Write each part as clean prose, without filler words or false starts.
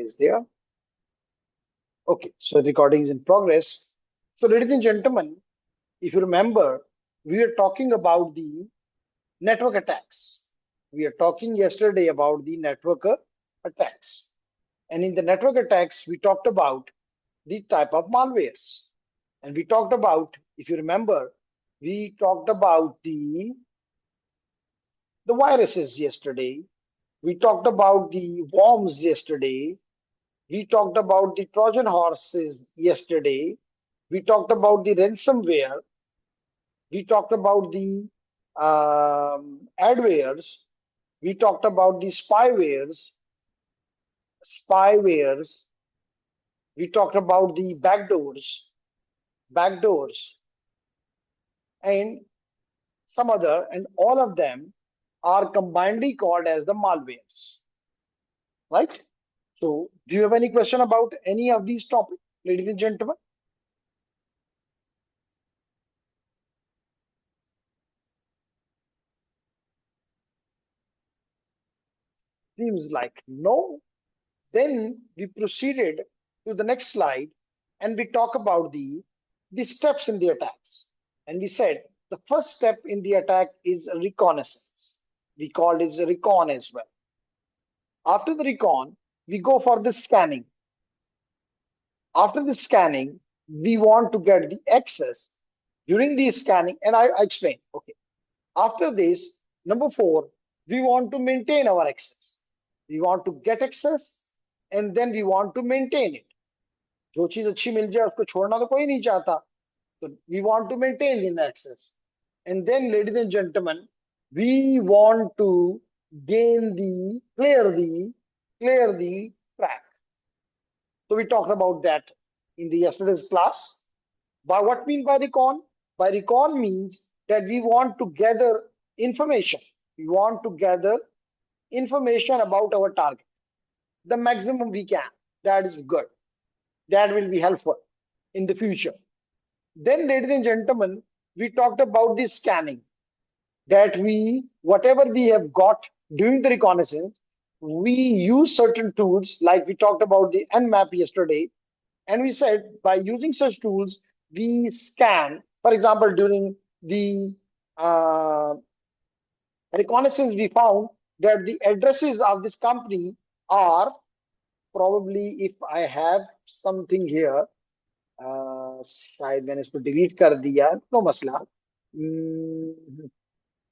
is there. Okay, so recording is in progress. So, ladies and gentlemen, if you remember, we were talking about the network attacks. We are talking yesterday about the network attacks. And in the network attacks, we talked about the type of malwares. And we talked about, if you remember, we talked about the viruses yesterday. We talked about the worms yesterday. We talked about the Trojan horses yesterday. We talked about the ransomware. We talked about the adwares. We talked about the spywares. We talked about the backdoors, and some other, and all of them are combinedly called as the malwares, right? So, do you have any question about any of these topics, ladies and gentlemen? Seems like no. Then we proceeded to the next slide and we talk about the steps in the attacks. And we said the first step in the attack is reconnaissance. We called it recon as well. After the recon, we go for the scanning. After the scanning, we want to get the access during the scanning, and I explain. Okay. After this, number 4, we want to maintain our access. We want to get access and then we want to maintain it. जो चीज अच्छी मिल जाए उसको छोड़ना तो कोई नहीं चाहता. So we want to maintain the access. And then, ladies and gentlemen, we want to clear the track. So we talked about that in the yesterday's class. By what mean by recon? By recon means that we want to gather information. We want to gather information about our target. The maximum we can. That is good. That will be helpful in the future. Then, ladies and gentlemen, we talked about the scanning. That whatever we have got during the reconnaissance, we use certain tools, like we talked about the Nmap yesterday. And we said by using such tools, we scan, for example, during the reconnaissance, we found that the addresses of this company are probably, if I have something here, शायद मैंने इसको delete कर दिया, no मसला.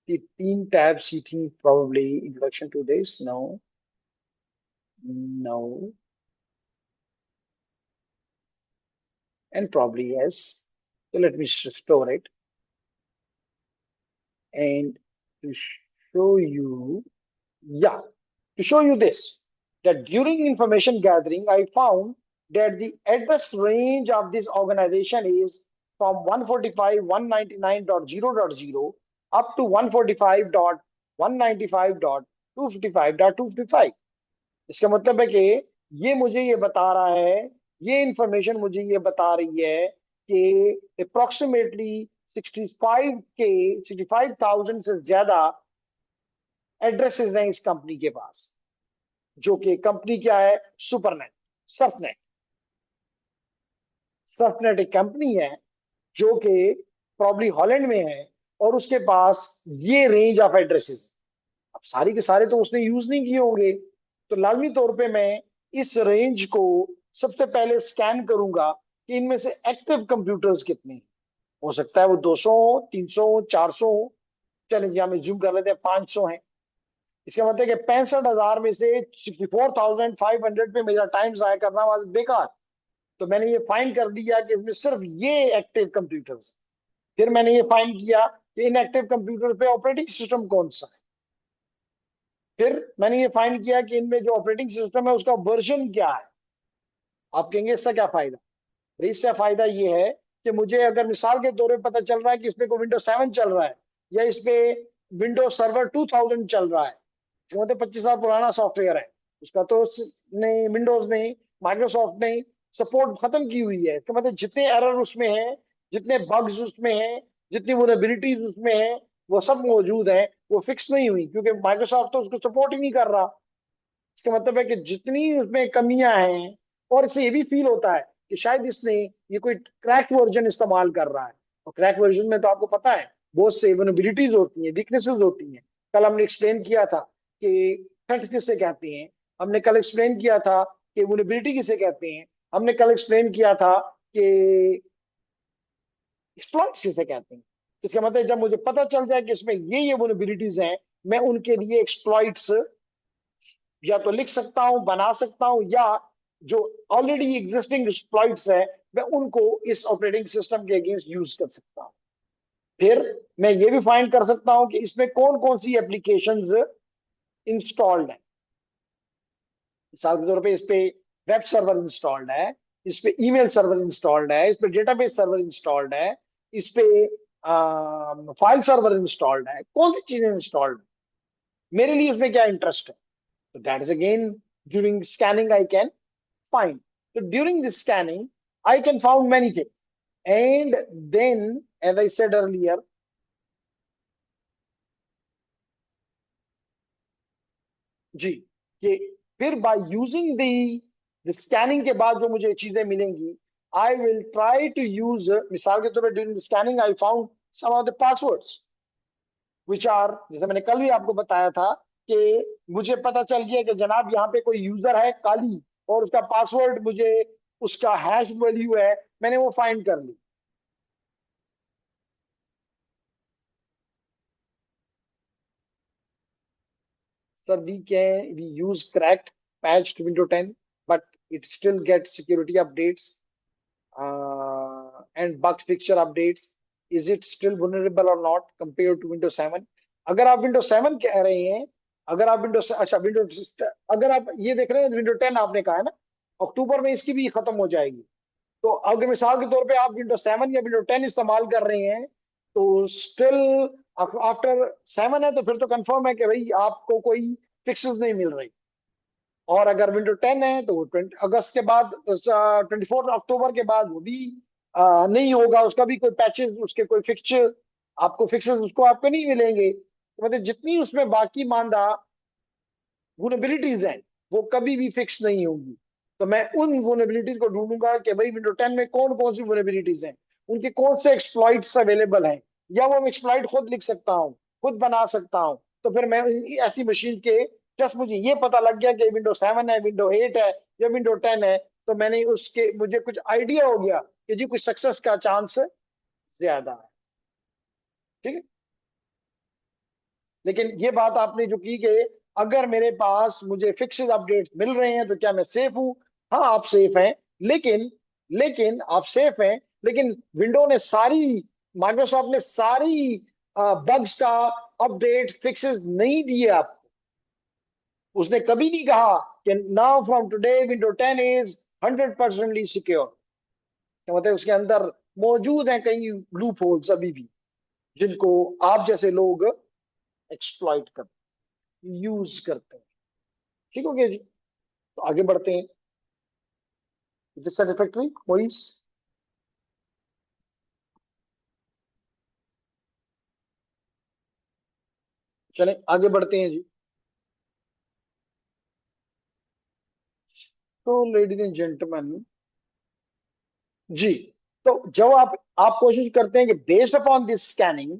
The 3 tabs ही थी, probably introduction to this. No, and probably yes. So let me store it. And to show you, this, that during information gathering, I found that the address range of this organization is from 145.199.0.0 up to 145.195.255.255. इसका मतलब है कि ये मुझे ये बता रहा है, ये इंफॉर्मेशन मुझे ये बता रही है कि अप्रोक्सीमेटली 65,000 से ज्यादा एड्रेसेस हैं इस कंपनी के पास, जो कि कंपनी क्या है, सुपरनेट, सर्फनेट. सर्फनेट एक कंपनी है जो कि प्रॉब्ली हॉलैंड में है और उसके पास ये रेंज ऑफ एड्रेसेस. अब सारी के सारे तो उसने यूज नहीं किए होंगे, तो लाजमी तौर पे मैं इस रेंज को सबसे पहले स्कैन करूंगा कि इनमें से एक्टिव कंप्यूटर्स कितने हैं. हो सकता है वो 200 हो, 300 हो, 400 हो. चलें यहां में जूम कर लेते हैं, 500 हैं. इसका मतलब है कि 65,000 में से 64,500 पे मेरा टाइम जाया करना वाज बेकार. तो मैंने ये फाइंड कर दिया कि इसमें सिर्फ ये एक्टिव कंप्यूटर्स. फिर मैंने ये फाइंड किया कि इन एक्टिव कंप्यूटर पे ऑपरेटिंग सिस्टम कौन सा है. फिर मैंने ये फाइंड किया कि इनमें जो ऑपरेटिंग सिस्टम है उसका वर्जन क्या है. आप कहेंगे इससे क्या फायदा? इससे फायदा ये है कि मुझे अगर मिसाल के तौर पर पता चल रहा है कि इसमें कोई विंडोज 7 चल रहा है या इस पे विंडोज सर्वर 2000 चल रहा है, जो मतलब 25 साल पुराना सॉफ्टवेयर है, उसका तो नहीं, विंडोज नहीं, माइक्रोसॉफ्ट ने सपोर्ट खत्म की हुई है. इसका मतलब जितने एरर उसमें है, जितने बग्स उसमें हैं, जितनी वल्नरेबिलिटीज उसमें है, वो सब मौजूद है. वो फिक्स नहीं हुई क्योंकि माइक्रोसॉफ्ट तो उसको सपोर्ट ही नहीं कर रहा. इसका मतलब है कि जितनी उसमें कमियां हैं, और इससे ये भी फील होता है कि शायद इसने ये कोई क्रैक वर्जन इस्तेमाल कर रहा है। और क्रैक वर्जन में तो आपको पता है बहुत से वनबिलिटीज होती हैं, वीकनेसेस होती हैं। कल हमने एक्सप्लेन किया था कि थ्रेट्स किससे कहते हैं, हमने कल एक्सप्लेन किया था कि वनबिलिटी किसे कहते हैं, हमने कल एक्सप्लेन किया था कि एक्सप्लॉइट्स किसे कहते हैं। इसका मतलब जब मुझे पता चल जाए कि इसमें ये वनबिलिटीज हैं, मैं उनके लिए एक्सप्लॉइट्स या तो लिख सकता हूं, बना सकता हूं, या जो ऑलरेडी एग्जिस्टिंग एक्सप्लॉइट्स है मैं उनको इस ऑपरेटिंग सिस्टम के अगेंस्ट यूज कर सकता हूं। फिर मैं ये भी फाइंड कर सकता हूं कि इसमें कौन कौन सी एप्लीकेशंस इंस्टॉल्ड है। मिसाल के तौर पे इस पे वेब सर्वर इंस्टॉल्ड है, इस पे ईमेल सर्वर इंस्टॉल्ड है, इस पे डेटाबेस सर्वर इंस्टॉल्ड है, इस पे फाइल सर्वर इंस्टॉल्ड है, कौन सी चीजें इंस्टॉल्ड, मेरे लिए उसमें क्या इंटरेस्ट है। तो that is again during scanning I can find. So during this scanning, I can found many things. And then, as I said earlier, जी, कि फिर by using the scanning के बाद जो मुझे चीजें मिलेंगी, I will try to use, मिसाल के तौर पर during the scanning, I found some of the passwords, which are, जैसे मैंने कल भी आपको बताया था कि मुझे पता चल गया कि जनाब यहाँ पे कोई यूजर है काली, और उसका पासवर्ड मुझे उसका हैश वैल्यू है, मैंने वो फाइंड कर ली। Sir, we use cracked patched Windows 10, but it still gets security updates and bug fixture updates. Is it still vulnerable or not compared to Windows 7? अगर आप Windows 7 कह रहे हैं, अगर आप Windows, अच्छा Windows, अगर आप ये देख रहे हैं Windows 10 आपने कहा है ना, अक्टूबर में इसकी भी खत्म हो जाएगी। तो अगर मिसाल के तौर पे आप Windows 7 या Windows 10 इस्तेमाल कर रहे हैं, तो स्टिल आफ्टर 7 है, तो फिर तो कंफर्म है कि भाई आपको कोई फिक्सेस नहीं मिल रही। और अगर विंडो 10 है तो वो 20 अगस्त के बाद, 24 अक्टूबर के बाद वो भी नहीं होगा, उसका भी कोई पैचेस, उसके कोई फिक्चर, आपको फिक्सेस उसको आपको नहीं मिलेंगे। तो मतलब जितनी उसमें बाकी मानदा वुनेबिलिटीज हैं वो कभी भी फिक्स नहीं होंगी। तो मैं उन वुनेबिलिटीज को ढूंढूंगा कि भाई विंडो 10 में कौन कौन सी वुनेबिलिटीज हैं, उनके कौन से एक्सप्लॉइट्स अवेलेबल हैं, या वो एक्सप्लॉइट खुद लिख सकता हूँ, खुद बना सकता हूँ। तो फिर मैं ऐसी मशीन के, जस्ट मुझे ये पता लग गया कि विंडो 7 है, विंडो 8 है या विंडो 10 है, तो मैंने उसके, मुझे कुछ आइडिया हो गया कि जी कुछ सक्सेस का चांस ज्यादा है। ठीक है। लेकिन ये बात आपने जो की कि अगर मेरे पास मुझे फिक्सेड अपडेट्स मिल रहे हैं तो क्या मैं सेफ हूं? हाँ, आप सेफ हैं, लेकिन लेकिन आप सेफ हैं, लेकिन विंडो ने सारी, माइक्रोसॉफ्ट ने सारी बग्स का अपडेट फिक्सेस नहीं दिए आपको। उसने कभी नहीं कहा कि now from today window 10 is 100% secure. तो मतलब उसके अंदर मौजूद हैं कई लूप होल्स अभी भी, जिनको आप जैसे लोग एक्सप्लॉइट करते, यूज करते हैं। ठीक हो गया जी। तो आगे बढ़ते हैं। Satisfactory voice. चलें आगे बढ़ते हैं जी। तो लेडीज एंड जेंटलमैन जी, तो जब आप कोशिश करते हैं कि based upon this scanning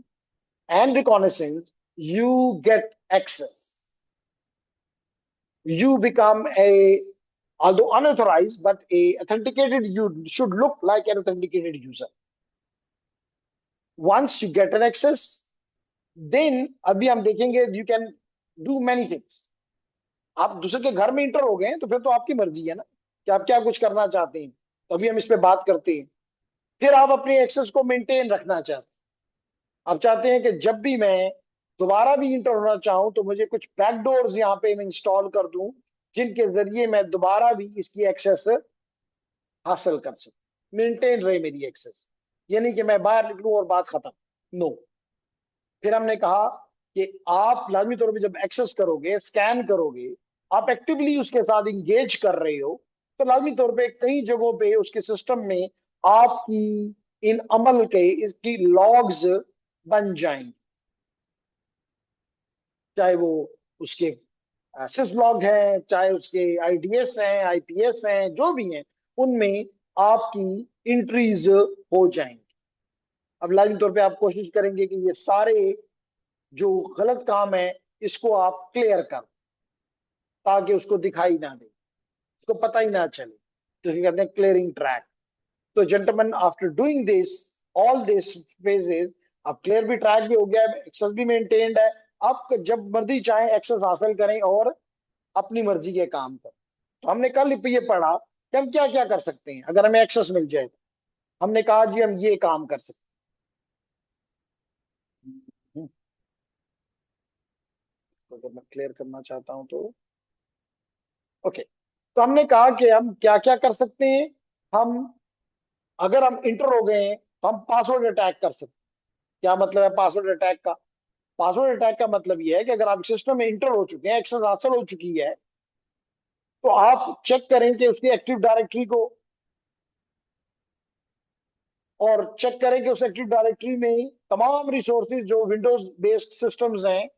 and reconnaissance you get access, you become a, although unauthorized, but a authenticated, you should look like an authenticated user. Once you get an access, then अभी हम देखेंगे you can do many things. आप दूसरे के घर में inter हो गए हैं तो फिर तो आपकी मर्जी है ना कि आप क्या कुछ करना चाहते हैं। तो अभी हम इस पे बात करते हैं। फिर आप अपने एक्सेस को मेंटेन रखना चाहते हैं। आप चाहते हैं कि जब भी मैं दोबारा भी इंटर होना चाहूं तो मुझे कुछ बैकडोर्स यहाँ पे मैं इंस्टॉल कर दूं, जिनके जरिए मैं दोबारा भी इसकी एक्सेस हासिल कर सकूं, मेंटेन रहे मेरी एक्सेस, यानी कि मैं बाहर निकलूं और बात खत्म। नो। फिर हमने कहा कि आप लाजमी तौर पे जब एक्सेस करोगे, स्कैन करोगे, आप एक्टिवली उसके साथ इंगेज कर रहे हो, तो लाजमी तौर पे कई जगहों पे उसके सिस्टम में आपकी इन अमल के इसकी लॉग्स बन जाएंगे, चाहे वो उसके सिसलॉग है, चाहे उसके आईडीएस हैं, आईपीएस हैं, जो भी हैं, उनमें आपकी एंट्रीज हो जाएंगी। अब लाजिमी तौर पे आप कोशिश करेंगे कि ये सारे जो गलत काम है इसको आप क्लियर कर, ताकि उसको दिखाई ना दे, उसको पता ही ना चले, तो कहते हैं क्लियरिंग ट्रैक। तो gentleman, after doing this all this phases, अब क्लियर भी ट्रैक भी हो गया है, एक्सेस भी मेंटेन्ड है। आप जब मर्जी चाहे एक्सेस हासिल करें और अपनी मर्जी के काम करें। तो हमने कल ये पढ़ा कि हम क्या क्या कर सकते हैं अगर हमें एक्सेस मिल जाए। हमने कहा जी हम ये काम कर सकते हैं। तो अगर मैं क्लियर करना चाहता हूं तो ओके। तो हमने कहा कि हम क्या क्या कर सकते हैं। हम, अगर हम इंटर हो गए हैं तो हम पासवर्ड अटैक कर सकते हैं। क्या मतलब है पासवर्ड अटैक का? पासवर्ड अटैक का मतलब यह है कि अगर आप सिस्टम में इंटर हो चुके हैं, एक्सेस हासिल हो चुकी है, तो आप चेक करें कि उसकी एक्टिव डायरेक्टरी को, और चेक करें कि उस एक्टिव डायरेक्टरी में तमाम रिसोर्सेज जो विंडोज बेस्ड सिस्टम्स हैं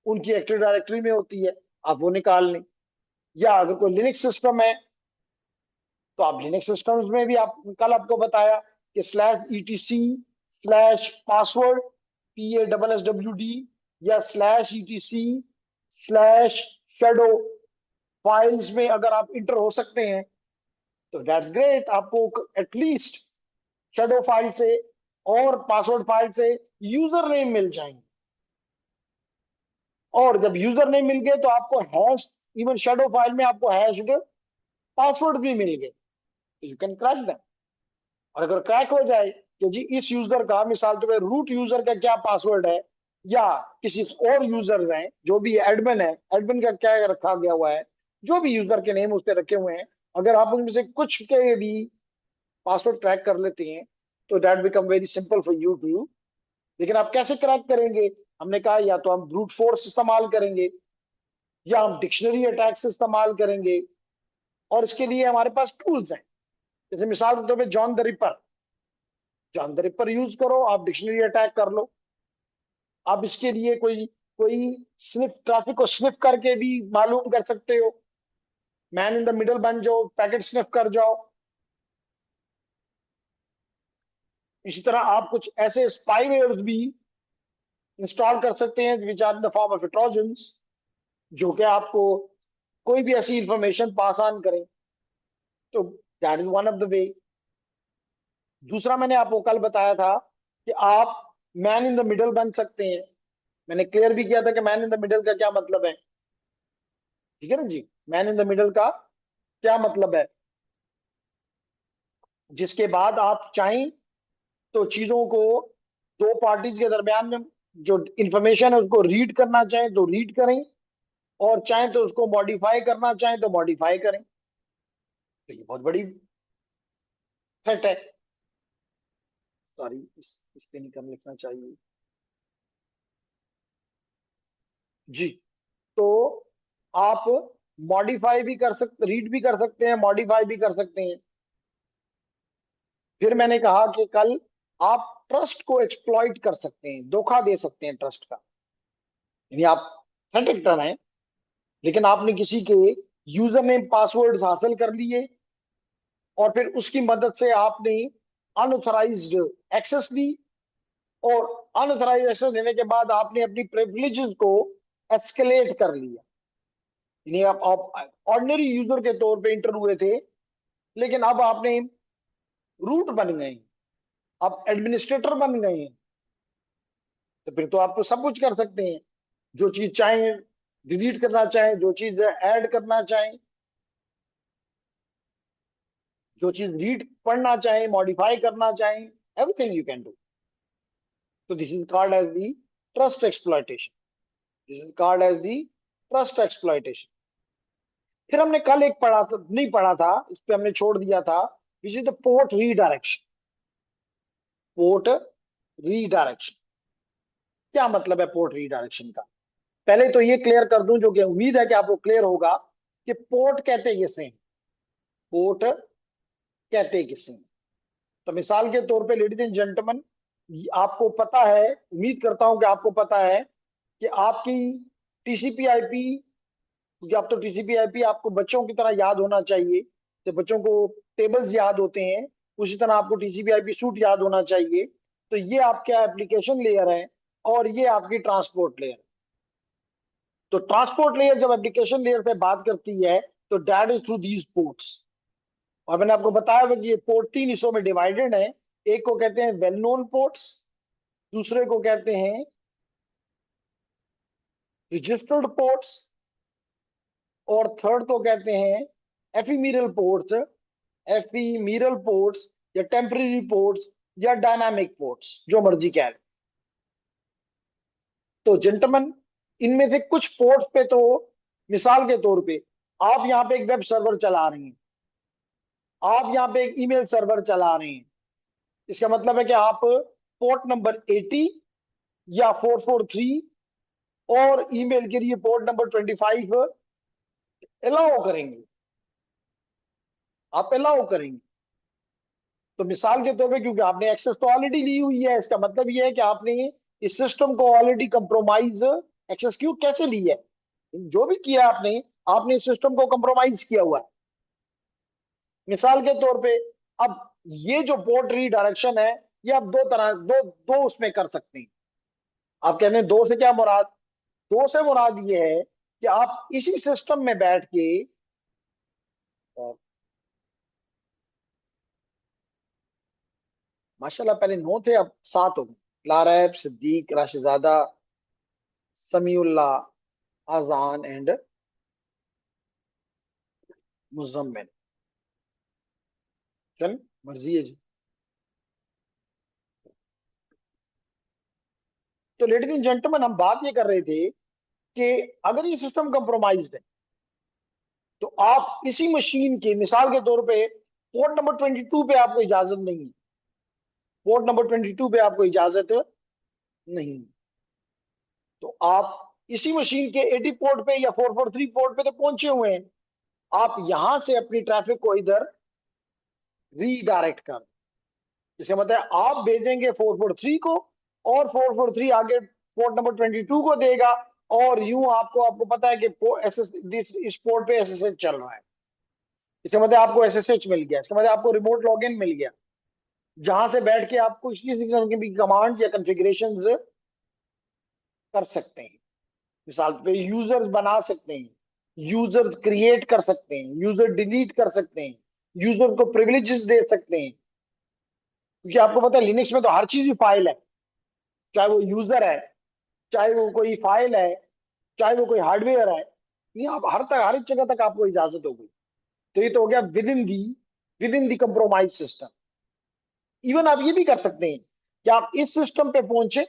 उनकी एक्टिव डायरेक्टरी में होती है, आप वो निकाल लें। या अगर कोई लिनक्स सिस्टम है तो आप लिनक्स सिस्टम्स में भी, आप कल आपको बताया कि /etc/password PASSWD या /etc/shadow फाइल्स में अगर आप इंटर हो सकते हैं तो दैट्स ग्रेट। आपको एटलीस्ट शेडो फाइल से और पासवर्ड फाइल से यूजर नेम मिल जाएंगे, और जब यूजर नेम मिल गए तो आपको हैश, इवन शेडो फाइल में आपको हैश्ड पासवर्ड भी मिल गए, यू कैन क्रैक दैम। और अगर क्रैक हो जाए कि जी इस यूजर का, मिसाल तो रूट यूजर का क्या पासवर्ड है, या किसी और यूजर्स हैं, जो भी एडमिन है, एडमिन का क्या रखा गया हुआ है, जो भी यूजर के नेम उसने रखे हुए हैं, अगर आप उनमें से कुछ के भी पासवर्ड क्रैक कर लेते हैं तो that become very simple for you too. लेकिन आप कैसे क्रैक करेंगे? हमने कहा या तो हम ब्रूट फोर्स इस्तेमाल करेंगे या हम डिक्शनरी अटैक्स इस्तेमाल करेंगे, और इसके लिए हमारे पास टूल्स हैं। जैसे मिसाल के तौर पर John the ripper, John the ripper use करो, आप डिक्शनरी अटैक कर लो। आप इसके लिए कोई कोई स्निफ, ट्रैफिक को स्निफ करके भी मालूम कर सकते हो। मैन इन द मिडल बन जाओ, पैकेट स्निफ कर जाओ। इसी तरह आप कुछ ऐसे स्पाईवेयर्स भी इंस्टॉल कर सकते हैं which are in the form of trojans, जो कि आपको कोई भी ऐसी इंफॉर्मेशन पास ऑन करें। तो that is one of the way. दूसरा मैंने आपको कल बताया था कि आप मैन इन द मिडल बन सकते हैं। मैंने क्लियर भी किया था कि मैन इन द मिडल का क्या मतलब है, ठीक है ना जी। मैन इन द मिडल का क्या मतलब है? जिसके बाद आप चाहें तो चीजों को दो पार्टीज के दरमियान में जो इंफॉर्मेशन है उसको रीड करना चाहें तो रीड करें, और चाहें तो उसको मॉडिफाई करना चाहें तो मॉडिफाई करें। तो ये बहुत बड़ी थ्रेट है। सॉरी, इस पे नहीं कम लिखना चाहिए जी। तो आप मॉडिफाई भी कर सकते, रीड भी कर सकते हैं, मॉडिफाई भी कर सकते हैं। फिर मैंने कहा कि कल आप ट्रस्ट को एक्सप्लॉइट कर सकते हैं, धोखा दे सकते हैं ट्रस्ट का। यानी आप थ्रेट एक्टर हैं, लेकिन आपने किसी के यूजर नेम पासवर्ड्स हासिल कर लिए, और फिर उसकी मदद से आपने अनऑथराइज्ड एक्सेस ली, और अनऑथराइज्ड एक्सेस लेने के बाद आपने अपनी प्रिविलेजेस को एस्केलेट कर लिया। यानी आप ऑर्डिनरी यूजर के तौर पे इंटर हुए थे, लेकिन अब आपने रूट बन गए हैं, आप एडमिनिस्ट्रेटर बन गए हैं। तो फिर तो आप तो सब कुछ कर सकते हैं, जो चीज चाहें डिलीट करना चाहें, जो चीज ऐड करना चाहें, जो चीज रीड पढ़ना चाहें, मॉडिफाई करना चाहें, एवरीथिंग यू कैन डू। तो this is called as the trust exploitation. This is called as the trust exploitation. फिर हमने कल एक पढ़ा था, नहीं पढ़ा था, इस पे हमने छोड़ दिया था, विच is the port redirection. Port redirection क्या मतलब है? पोर्ट रीडायरेक्शन का पहले तो ये क्लियर कर दूं, जो कि उम्मीद है कि आपको क्लियर होगा, कि पोर्ट कहते किसे हैं, पोर्ट कहते किसे हैं। तो मिसाल के तौर पे लेडीज एंड जेंटलमैन, आपको पता है, उम्मीद करता हूं कि आपको पता है कि आपकी टीसीपी आईपी क्योंकि आप तो टीसीपी आईपी आपको बच्चों की तरह याद होना चाहिए, तो बच्चों को टेबल्स याद होते हैं, उसी तरह आपको टीसीपी आईपी सूट याद होना चाहिए। तो ये आपका एप्लीकेशन लेयर है और ये आपकी ट्रांसपोर्ट लेयर। तो ट्रांसपोर्ट लेयर जब एप्लीकेशन लेयर से बात करती है तो that is through these ports. और मैंने आपको बताया हुआ कि ये पोर्ट तीन हिस्सों में डिवाइडेड है। एक को कहते हैं वेल नोन पोर्ट्स, दूसरे को कहते हैं रजिस्टर्ड पोर्ट्स, और थर्ड को कहते हैं एफीमेरल पोर्ट्स। एफीमेरल पोर्ट्स या टेम्पररी पोर्ट्स या डायनामिक पोर्ट्स, जो मर्जी कह लें। तो जेंटलमैन, इनमें से कुछ पोर्ट्स पे तो मिसाल के तौर पे आप यहाँ पे एक वेब सर्वर चला रहे हैं, आप यहाँ पे एक ईमेल सर्वर चला रहे हैं, इसका मतलब है कि आप पोर्ट नंबर 80 या 443 और ईमेल के लिए पोर्ट नंबर 25 अलाउ करेंगे, आप अलाउ करेंगे। तो मिसाल के तौर पे क्योंकि आपने एक्सेस तो ऑलरेडी ली हुई है, इसका मतलब यह है कि आपने इस सिस्टम को ऑलरेडी कंप्रोमाइज एक्सेस क्यों कैसे ली है, जो भी किया आपने, आपने इस सिस्टम को कंप्रोमाइज किया हुआ है। मिसाल के तौर पे अब ये जो पोर्ट रीडायरेक्शन है, ये आप दो तरह दो दो उसमें कर सकते हैं। आप कहते हैं दो से क्या मुराद? दो से मुराद ये है कि आप इसी सिस्टम में बैठ के माशाल्लाह पहले 9 थे अब 7 हो गए। लारैब, सिद्दीक, राशिदादा, समीउल्लाह, आजान एंड मुजम्मिल। चल, मर्जी है जी। तो लेडीज एंड जेंटलमैन, हम बात ये कर रहे थे कि अगर ये सिस्टम कंप्रोमाइज्ड है तो आप इसी मशीन के मिसाल के तौर पे पोर्ट नंबर 22 पे आपको इजाजत नहीं है, पोर्ट नंबर 22 पे आपको इजाजत नहीं, तो आप इसी मशीन के 80 पोर्ट पे या 443 पोर्ट पे तो पहुंचे हुए हैं, आप यहां से अपनी ट्रैफिक को इधर रीडायरेक्ट कर, इसका मतलब है आप भेजेंगे 443 को और 443 आगे पोर्ट नंबर 22 को देगा, और यूं आपको आपको पता है कि इस पोर्ट पे एसएसएच चल रहा है, इसका मतलब आपको एसएसएच मिल गया, इसका मतलब आपको रिमोट लॉगिन मिल गया, जहां से बैठ के आपको किसी किस्म की भी कमांड या कॉन्फ़िगरेशंस कर सकते हैं। मिसाल पे यूजर्स बना सकते हैं, यूजर क्रिएट कर सकते हैं, यूजर डिलीट कर सकते हैं, यूजर को प्रिविलेजेस दे सकते हैं, क्योंकि आपको पता है लिनक्स में तो हर चीज ही फाइल है, चाहे वो यूजर है, चाहे वो कोई फाइल है, चाहे वो कोई हार्डवेयर है, ये आप हर एक जगह तक आपको इजाजत हो गई। तो ये तो हो गया with in the compromise system. Even आप ये भी कर सकते हैं कि आप इस सिस्टम पे पहुंचे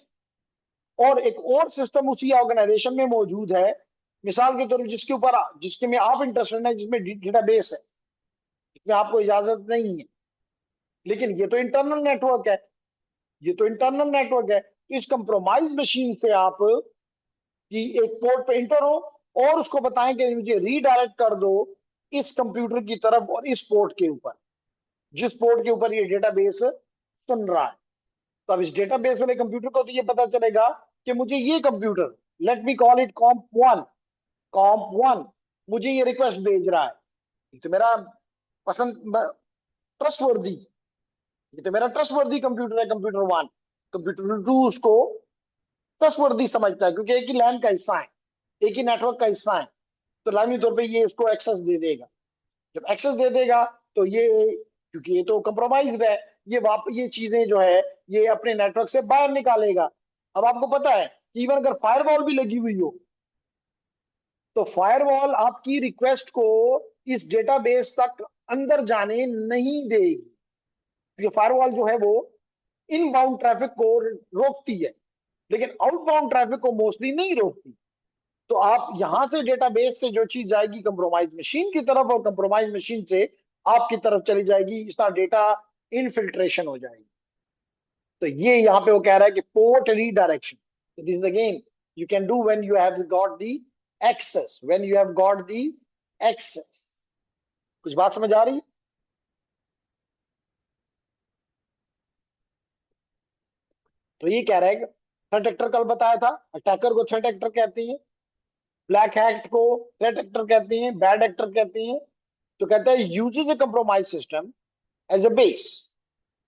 और एक और सिस्टम उसी ऑर्गेनाइजेशन में मौजूद है, मिसाल के तौर पर जिसके में आप इंटरेस्टेड है, जिसमें डेटाबेस है, जिसमें आपको इजाजत नहीं है, लेकिन ये तो इंटरनल नेटवर्क है, ये तो इंटरनल नेटवर्क है, तो इस कंप्रोमाइज मशीन से आप कि एक पोर्ट पे इंटर हो और उसको बताएं कि मुझे रीडायरेक्ट कर दो इस कंप्यूटर की तरफ और इस पोर्ट के ऊपर, जिस पोर्ट के ऊपर ये डेटाबेस सुन रहा है। तो अब इस डेटाबेस वाले कंप्यूटर को तो ये पता चलेगा कि मुझे ये computer, let me call it comp one, मुझे ये रिक्वेस्ट भेज रहा है, ये तो मेरा पसंद ट्रस्टवर्दी, ये तो मेरा ट्रस्टवर्दी कंप्यूटर है, कंप्यूटर वन। कंप्यूटर टू उसको ट्रस्टवर्दी समझता है क्योंकि एक ही लैन का हिस्सा है, एक ही नेटवर्क का हिस्सा है, तो लाजमी तौर पे ये उसको एक्सेस दे देगा। जब एक्सेस दे देगा तो ये, क्योंकि ये तो कंप्रोमाइज्ड है, ये चीजें जो है ये अपने नेटवर्क से बाहर निकालेगा। अब आपको पता है कि इवन अगर फायरवॉल भी लगी हुई हो तो फायरवॉल आपकी रिक्वेस्ट को इस डेटाबेस तक अंदर जाने नहीं देगी, क्योंकि फायरवॉल जो है वो इनबाउंड ट्रैफिक को रोकती है, लेकिन आउटबाउंड ट्रैफिक को मोस्टली नहीं रोकती। तो आप यहां से डेटाबेस से जो चीज जाएगी कंप्रोमाइज मशीन की तरफ, और कंप्रोमाइज मशीन से आपकी तरफ चली जाएगी, इस तरह डेटा इनफिल्ट्रेशन हो जाएगी। तो ये यहाँ पे वो कह रहा है कि port redirection, this is again you can do when you have got the access, when you have got the access. कुछ बात समझ आ रही है? तो ये कह रहा है कि थ्रेट एक्टर कल बताया था, अटैकर को थ्रेट एक्टर कहते हैं, ब्लैक हैट को थ्रेट एक्टर कहते हैं, बैड एक्टर कहते हैं। तो कहता है uses a compromise system as a base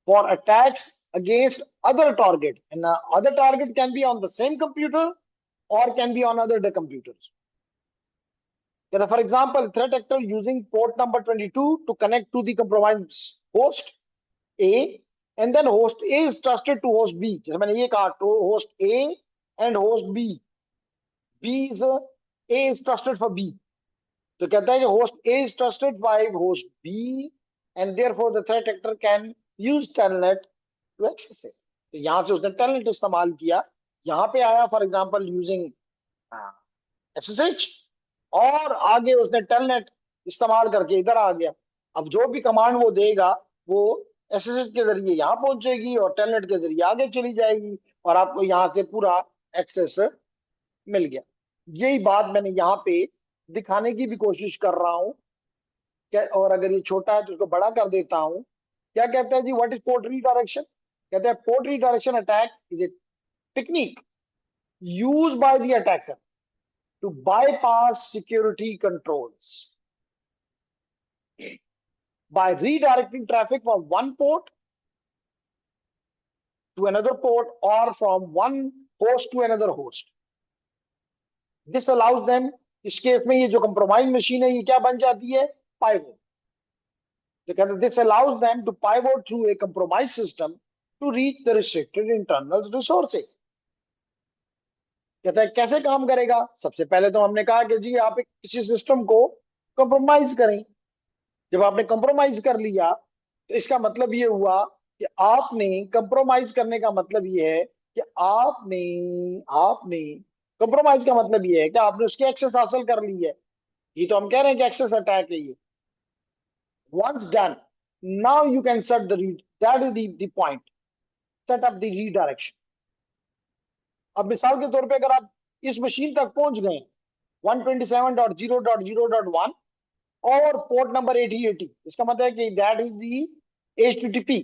for attacks against other target, and other target can be on the same computer or can be on other the computers. For example, threat actor using port number 22 to connect to the compromised host A, and then host A is trusted to host B. जैसे मैंने ये कहा, to host A and host B. B is A is trusted for B. तो कहता है कि host A is trusted by host B, and therefore the threat actor can use telnet to access it. तो यहां से उसने telnet इस्तेमाल किया, यहां पे आया फॉर एग्जांपल यूजिंग एसएसएच, और आगे उसने टेलनेट इस्तेमाल करके इधर आ गया। अब जो भी कमांड वो देगा वो एसएसएच के जरिए यहां पहुंचेगी और टेलनेट के जरिए आगे चली जाएगी, और आपको यहां से पूरा एक्सेस मिल गया। यही बात मैंने यहाँ पे दिखाने की भी कोशिश कर रहा हूं। क्या, और अगर ये छोटा है तो उसको बड़ा कर देता हूं। क्या कहता है जी, व्हाट इज पोर्ट रीडायरेक्शन? कहते हैं port redirection attack is a technique used by the attacker to bypass security controls by redirecting traffic from one port to another port or from one host to another host. This allows them, इस case में ये जो compromise machine है ये क्या बन जाती है? पाइवोट। तो कहते हैं this allows them to pivot through a compromised system to reach the restricted internal resources. कहता है कैसे काम करेगा? सबसे पहले तो हमने कहा कि जी आप किसी सिस्टम को कंप्रोमाइज करें। जब आपने कंप्रोमाइज कर लिया तो इसका मतलब ये हुआ कि आपने कंप्रोमाइज करने का मतलब ये है कि आपने आपने कंप्रोमाइज का मतलब ये है कि आपने उसकी एक्सेस हासिल कर ली है। ये तो हम कह रहे हैं कि एक्सेस अटैक है ये। Once done, now you can set the read, that is the point, set up the redirection. अब मिसाल के तौर पे अगर आप इस मशीन तक पहुंच गए 127.0.0.1 और पोर्ट नंबर 8080, इसका मतलब है कि दैट इज दी HTTP,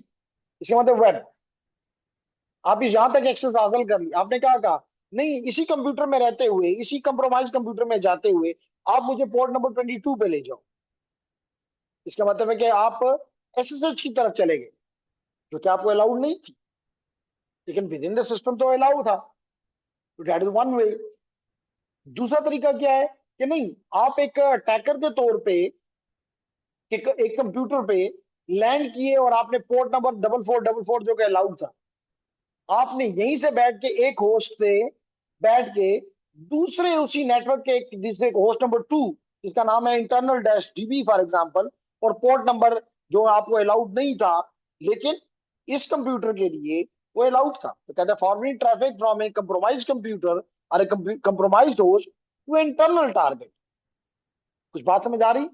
इसका मतलब वेब। आप इस यहां तक एक्सेस हासिल कर ली, आपने क्या कहा? नहीं, इसी कंप्यूटर में रहते हुए, इसी कंप्रोमाइज कंप्यूटर में जाते हुए आप मुझे पोर्ट नंबर 22 पे ले जाओ। इसका मतलब है कि आप SSH की तरफ चले गए, जो कि आपको अलाउड नहीं थी, लेकिन विद इन द सिस्टम तो अलाउ था। तो दैट इज वन वे। दूसरा तरीका क्या है कि नहीं, आप एक अटैकर के तौर पे एक कंप्यूटर पे लैंड किए और आपने पोर्ट नंबर 4444 जो कि अलाउड था, आपने यहीं से बैठ के एक होस्ट से बैठ के दूसरे उसी नेटवर्क के दूसरे होस्ट नंबर 2 जिसका नाम है internal dash dB for example, और पोर्ट नंबर जो आपको अलाउड नहीं था लेकिन इस कंप्यूटर के लिए वो अलाउड था। तो कहते हैं forwarding traffic from a compromise computer और a compromised host to internal target. कुछ बात समझ आ रही?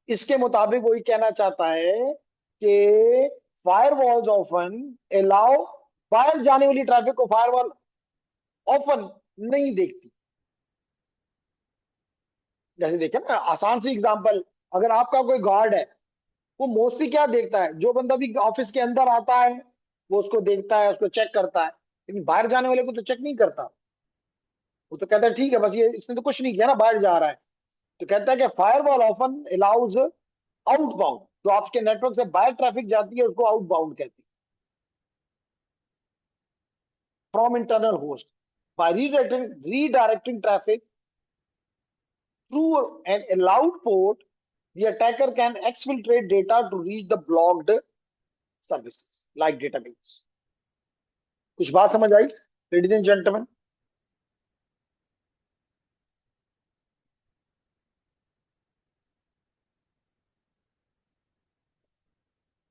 इसके मुताबिक वही कहना चाहता है कि फायरवॉल्स ऑफन अलाउ, बाहर जाने वाली ट्रैफिक को फायरवॉल ऑफन नहीं देखती। जैसे देखे ना, आसान सी एग्जांपल, अगर आपका कोई गार्ड है, वो मोस्टली क्या देखता है? जो बंदा भी ऑफिस के अंदर आता है वो उसको देखता है, उसको चेक करता है, लेकिन बाहर जाने वाले को तो चेक नहीं करता। वो तो कहता है ठीक है बस ये, इसने तो कुछ नहीं किया ना, बाहर जा रहा है। तो कहता है कि फायरवॉल ऑफन अलाउज आउटबाउंड, जो आपके नेटवर्क से बाहर ट्रैफिक जाती है उसको आउटबाउंड कहते हैं, from internal host bye redirecting traffic through an allowed port. The attacker can exfiltrate data to reach the blocked services like database. कुछ बात समझ आई लेडीज एंड जेंटलमैन?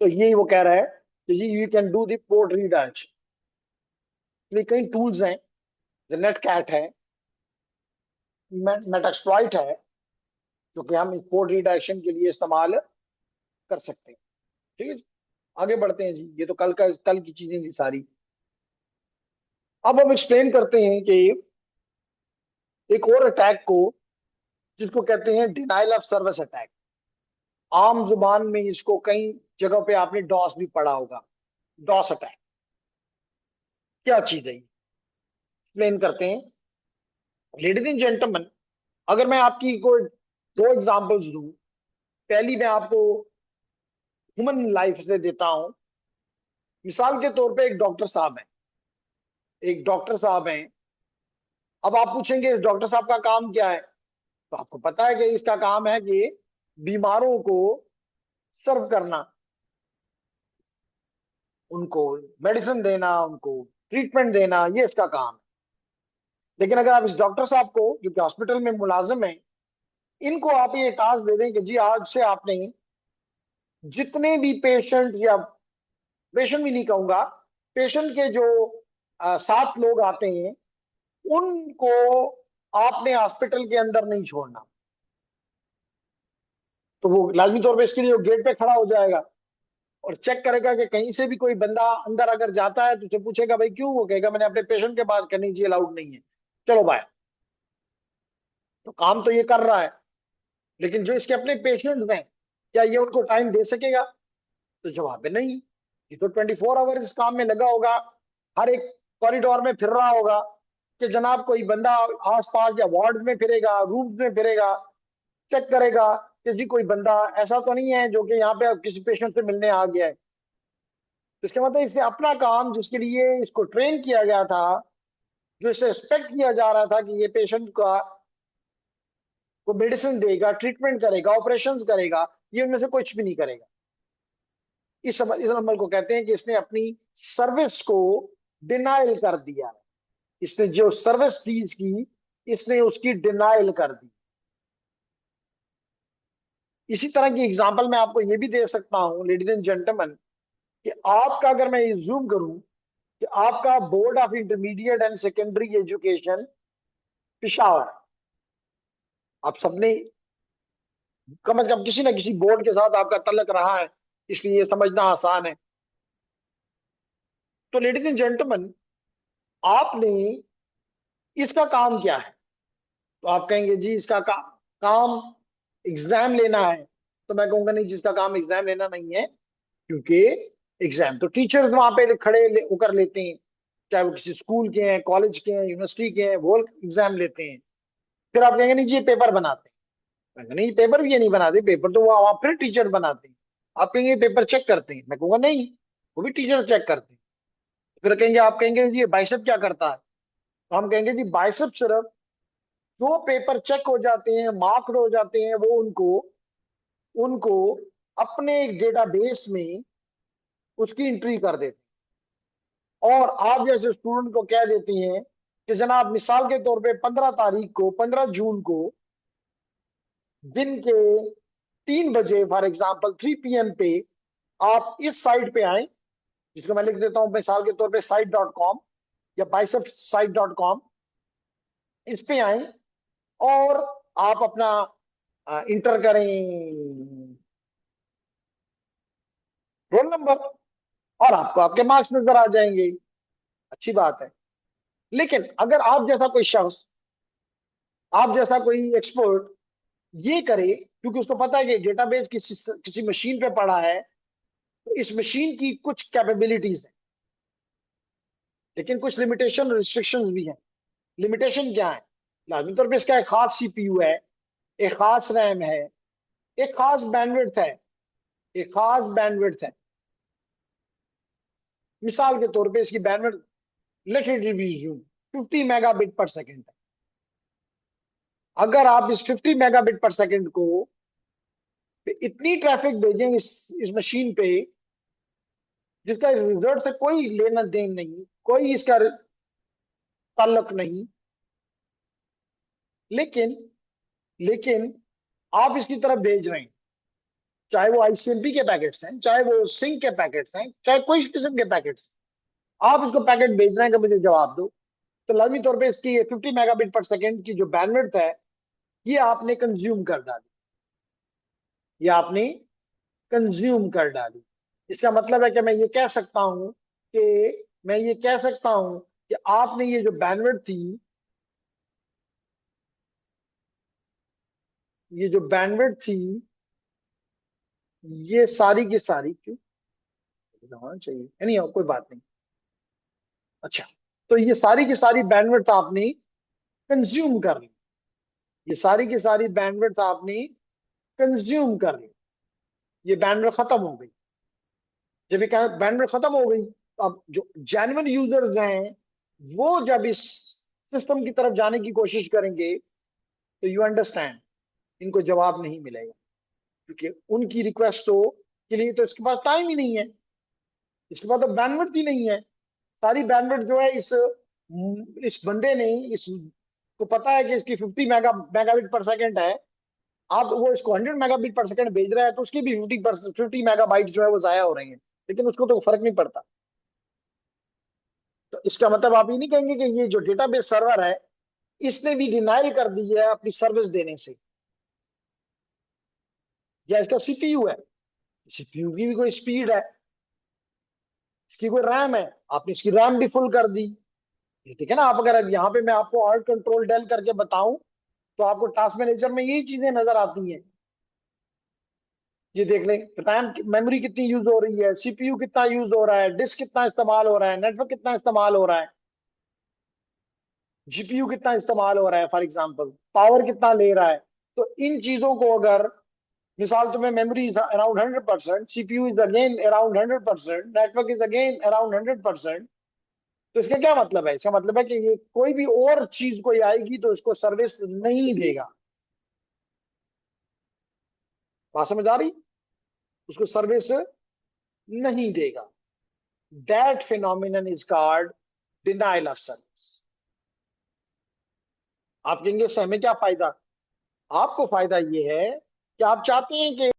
तो यही वो कह रहा है कि you can do the port redirection. कई टूल्स हैं, नेट कैट है, मेटास्प्लॉइट है, जो कि हम पोर्ट रीडायरेक्शन के लिए इस्तेमाल कर सकते हैं। ठीक है जी, आगे बढ़ते हैं जी। ये तो कल की चीजें थी सारी। अब हम एक्सप्लेन करते हैं कि एक और अटैक को, जिसको कहते हैं डिनाइल ऑफ सर्विस अटैक। आम जुबान में इसको कई जगह पे आपने डॉस भी पढ़ा होगा। डॉस अटैक क्या चीज है, एक्सप्लेन करते हैं। लेडीज एंड जेंटलमैन, अगर मैं आपकी कोई दो एग्जांपल्स दूं, पहली मैं आपको ह्यूमन लाइफ से देता हूं। मिसाल के तौर पे एक डॉक्टर साहब हैं, एक डॉक्टर साहब हैं। अब आप पूछेंगे इस डॉक्टर साहब का काम क्या है, तो आपको पता है कि इसका काम है कि बीमारों को सर्व करना, उनको मेडिसिन देना, उनको ट्रीटमेंट देना, ये इसका काम है। लेकिन अगर आप इस डॉक्टर साहब को, जो कि हॉस्पिटल में मुलाजिम है, इनको आप ये टास्क दे दें कि जी आज से आपने जितने भी पेशेंट, या पेशेंट भी नहीं कहूंगा, पेशेंट के जो 7 लोग आते हैं, उनको आपने हॉस्पिटल के अंदर नहीं छोड़ना। तो वो लाजमी तौर पे इसके लिए वो गेट पे खड़ा हो जाएगा और चेक करेगा कि कहीं से भी कोई बंदा अंदर अगर जाता है तो उसे पूछेगा भाई क्यों, वो कहेगा मैंने अपने पेशेंट के बात करनी चाहिए, अलाउड नहीं है, चलो बाय। तो काम तो ये कर रहा है, लेकिन जो इसके अपने पेशेंट्स हैं, क्या ये उनको टाइम दे सकेगा? तो जवाब है नहीं। ये तो 24 आवर इस काम में लगा होगा, हर एक कॉरिडोर में फिर रहा होगा कि जनाब कोई बंदा आसपास या वार्ड में फिरेगा, रूम में फिरेगा, चेक करेगा कि जी कोई बंदा ऐसा तो नहीं है जो कि यहाँ पे किसी पेशेंट से मिलने आ गया है। तो इसका मतलब इसने अपना काम, जिसके लिए इसको ट्रेन किया गया था, जो इसे एक्सपेक्ट किया जा रहा था कि ये पेशेंट का को मेडिसिन देगा, ट्रीटमेंट करेगा, ऑपरेशन करेगा, ये उनमें से कुछ भी नहीं करेगा। इस अमल को कहते हैं कि इसने अपनी सर्विस को डिनाइल कर दिया। इसने जो सर्विस दी इसकी, इसने उसकी डिनाइल कर दी। इसी तरह की एग्जांपल मैं आपको ये भी दे सकता हूं लेडीज एंड जेंटलमैन, कि आपका, अगर मैं जूम करूं, कि आपका board of intermediate and secondary education Peshawar, आप सबने कम से कम किसी न किसी बोर्ड के साथ आपका तल्लक रहा है, इसलिए ये समझना आसान है। तो लेडीज एंड जेंटलमैन, आपने, इसका काम क्या है? तो आप कहेंगे जी इसका काम एग्जाम लेना है। तो मैं कहूंगा नहीं, जिसका काम एग्जाम लेना नहीं है, क्योंकि एग्जाम तो टीचर्स वहां पे खड़े होकर लेते हैं, चाहे वो किसी स्कूल के हैं, कॉलेज के हैं, यूनिवर्सिटी के हैं, वो एग्जाम लेते हैं। फिर आप कहेंगे नहीं जी ये पेपर बनाते हैं। मैं कहूंगा, नहीं पेपर भी ये नहीं बनाते, पेपर तो वो वहां फिर टीचर बनाते हैं। आप कहेंगे पेपर चेक करते हैं। मैं कहूंगा नहीं, वो भी टीचर चेक करते हैं। फिर कहेंगे, आप कहेंगे जी ये बाइसेप क्या करता है? तो हम कहेंगे जी बाइसेप सिर्फ जो पेपर चेक हो जाते हैं, मार्क्ड हो जाते हैं, वो उनको उनको अपने एक डेटाबेस में उसकी एंट्री कर देते हैं। और आप जैसे स्टूडेंट को कह देती हैं कि जनाब मिसाल के तौर पे 15 तारीख को, 15 जून को दिन के 3 बजे, फॉर एग्जाम्पल 3 PM पे आप इस साइट पे आए, जिसको मैं लिख देता हूं मिसाल के तौर पे site.com या bicepsite.com, इस पे आए और आप अपना इंटर करें रोल नंबर, और आपको आपके मार्क्स नजर आ जाएंगे। अच्छी बात है। लेकिन अगर आप जैसा कोई शख्स, आप जैसा कोई एक्सपर्ट ये करे, क्योंकि उसको पता है कि डेटाबेस किसी किसी मशीन पे पड़ा है, तो इस मशीन की कुछ कैपेबिलिटीज है, लेकिन कुछ लिमिटेशन रिस्ट्रिक्शंस भी हैं। लिमिटेशन क्या है? लाजमी तौर पे इसका एक खास सीपीयू है, एक खास रैम है, एक खास बैंडविड्थ है, एक खास बैंडविड्थ है। मिसाल के तौर पे इसकी bandwidth, let it review 50 megabit पर सेकेंड है। अगर आप इस 50 मेगाबिट पर सेकेंड को इतनी ट्रैफिक भेजें इस मशीन पे, जिसका रिजल्ट से कोई लेना देन नहीं, कोई इसका ताल्लुक नहीं, लेकिन लेकिन आप इसकी तरफ भेज रहे हैं, चाहे वो आईसीएमपी के पैकेट्स हैं, चाहे वो सिंक के पैकेट्स हैं, चाहे कोई किस्म के पैकेट्स, आप इसको पैकेट भेज रहे हैं कि मुझे जवाब दो। तो लाजमी तौर पे इसकी ये 50 मेगाबिट पर सेकेंड की जो बैंडविड्थ है, ये आपने कंज्यूम कर डाली, ये आपने कंज्यूम कर डाली। इसका मतलब है कि मैं ये कह सकता हूं कि आपने ये जो बैंडविड्थ थी, ये जो बैंडविड्थ थी, ये सारी की सारी, क्यों हाँ चाहिए, नहीं कोई बात नहीं। अच्छा, तो ये सारी की सारी बैंडविड्थ आपने कंज्यूम कर ली, ये सारी की सारी बैंडविड्थ आपने कंज्यूम कर ली, ये बैंडविड्थ खत्म हो गई। जब ये बैंडविड्थ खत्म हो गई, तो अब जो जेन्युइन यूजर्स हैं वो जब इस सिस्टम की तरफ जाने की कोशिश करेंगे, तो यू अंडरस्टैंड इनको जवाब नहीं मिलेगा, क्योंकि उनकी रिक्वेस्ट तो के लिए तो इसके पास टाइम ही नहीं है, इसके पास तो बैंडविड्थ ही नहीं है। सारी बैंडविड्थ जो है इस बंदे ने, इस को पता है कि इसकी 50 मेगाबिट पर सेकंड है, आप वो इसको 100 मेगाबिट पर सेकंड भेज रहा है, तो उसकी भी 50 मेगाबाइट जो है वो जाया हो रही है, लेकिन उसको तो फर्क नहीं पड़ता। तो इसका मतलब आप ये नहीं कहेंगे कि ये जो डेटाबेस सर्वर है इसने भी डिनाइल कर दी है अपनी सर्विस देने से, या इसका सीपीयू है, सीपीयू की भी कोई स्पीड है, इसकी कोई रैम है, आपने इसकी रैम भी फुल कर दी। ये ठीक है ना, आप अगर अब यहाँ पे मैं आपको ऑल्ट कंट्रोल डेल करके बताऊं, तो आपको टास्क मैनेजर में यही चीजें नजर आती हैं। ये देख लें, रैम मेमोरी कितनी यूज हो रही है, सीपीयू कितना यूज हो रहा है, डिस्क कितना इस्तेमाल हो रहा है, नेटवर्क कितना इस्तेमाल हो रहा है, जीपीयू कितना इस्तेमाल हो रहा है, फॉर एग्जांपल पावर कितना ले रहा है। तो इन चीजों को अगर, मिसाल तुम्हें memory is around 100%, CPU is again around 100%, network is again around 100%, तो इसका क्या मतलब है? इसका मतलब है कि ये कोई भी और चीज कोई आएगी तो इसको सर्विस नहीं देगा। बात समझ आ रही? उसको सर्विस नहीं देगा। That phenomenon is called denial of service. आप कहेंगे इससे हमें क्या फायदा? आपको फायदा ये है कि आप चाहते हैं कि,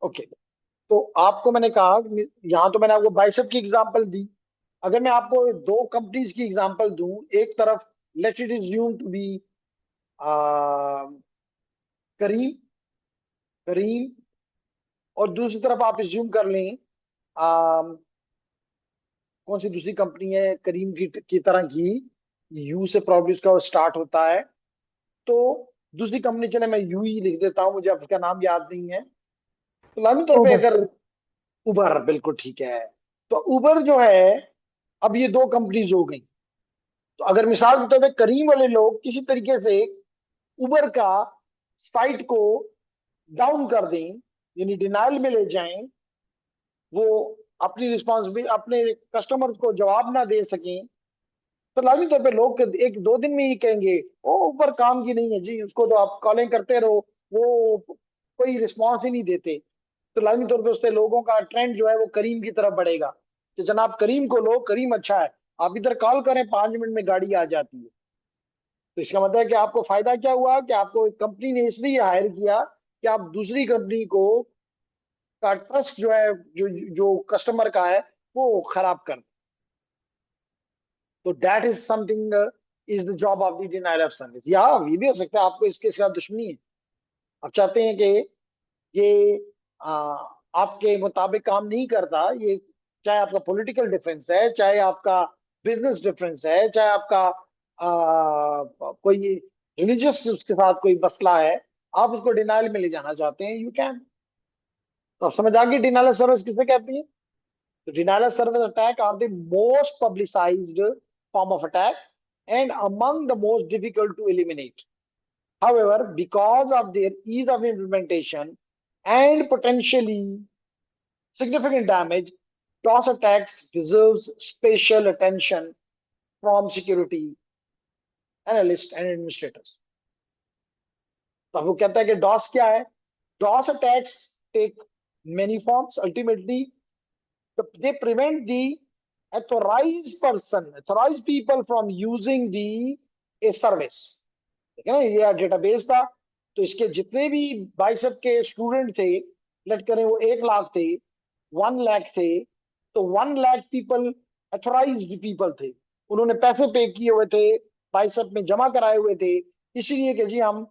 ओके, तो आपको मैंने कहा, यहां तो मैंने आपको बाइसेप की एग्जांपल दी। अगर मैं आपको दो कंपनीज की एग्जांपल दूं, एक तरफ let it assume to be Karim, Karim, और दूसरी तरफ आप इज्यूम कर लें कौन सी दूसरी कंपनी है करीम की तरह की, यू से प्रॉब्लम उसका स्टार्ट होता है। तो दूसरी कंपनी, चले मैं यू ही लिख देता हूं, मुझे अब उसका नाम याद नहीं है। तो लाजमी तौर पे उबर। अगर, उबर, बिल्कुल ठीक है। तो उबर जो है, अब ये दो कंपनीज हो गई। तो अगर मिसाल के तौर पे करीम वाले लोग किसी तरीके से उबर का साइट को डाउन कर दें, यानी डिनाइल में ले जाएं, वो अपनी रिस्पॉन्सिबिलिटी, अपने कस्टमर्स को जवाब ना दे सकें, तो लाजमी तौर पे लोग एक दो दिन में ही कहेंगे ओ ऊपर काम की नहीं है जी, उसको तो आप कॉलिंग करते रहो, वो कोई रिस्पॉन्स ही नहीं देते। तो लाजमी तौर पे उससे लोगों का ट्रेंड जो है वो करीम की तरफ बढ़ेगा, कि जनाब करीम को लो, करीम अच्छा है, आप इधर कॉल करें 5 मिनट में गाड़ी आ जाती है। तो इसका मतलब है कि आपको फायदा क्या हुआ, कि आपको एक कंपनी ने इसलिए हायर किया कि आप दूसरी कंपनी को का ट्रस्ट जो है, जो जो कस्टमर का है, वो खराब कर। तो that is something, is the job of the denial of service. या ये भी हो सकता है आपको इसके साथ दुश्मनी है, आप चाहते हैं कि ये आ, आपके मुताबिक काम नहीं करता ये, चाहे आपका पॉलिटिकल डिफरेंस है, चाहे आपका बिजनेस डिफरेंस है, चाहे आपका कोई रिलीजियस उसके साथ कोई मसला है, आप उसको डिनाइल में ले जाना चाहते हैं, यू कैन। तो आप समझ आ गई डिनाइल ऑफ सर्विस किसे कहती है? तो denial of service attack are the most publicized form of attack and among the most difficult to eliminate. However, because of their ease of implementation and potentially significant damage, DOS attacks deserves special attention from security analysts and administrators. तो वो कहता है कि DOS क्या है? DOS attacks take many forms. Ultimately, they prevent the authorized people from using the a service। ठीक है ना, ये डेटाबेस था, तो इसके जितने भी बाइसेप के स्टूडेंट थे, लेट करें वो 1 लाख थे, 1 लाख थे, तो 1 लाख पीपल अथोराइज्ड पीपल थे, उन्होंने पैसे पे किए हुए थे, बाइसेप में जमा कराए हुए थे, इसीलिए कि जी हम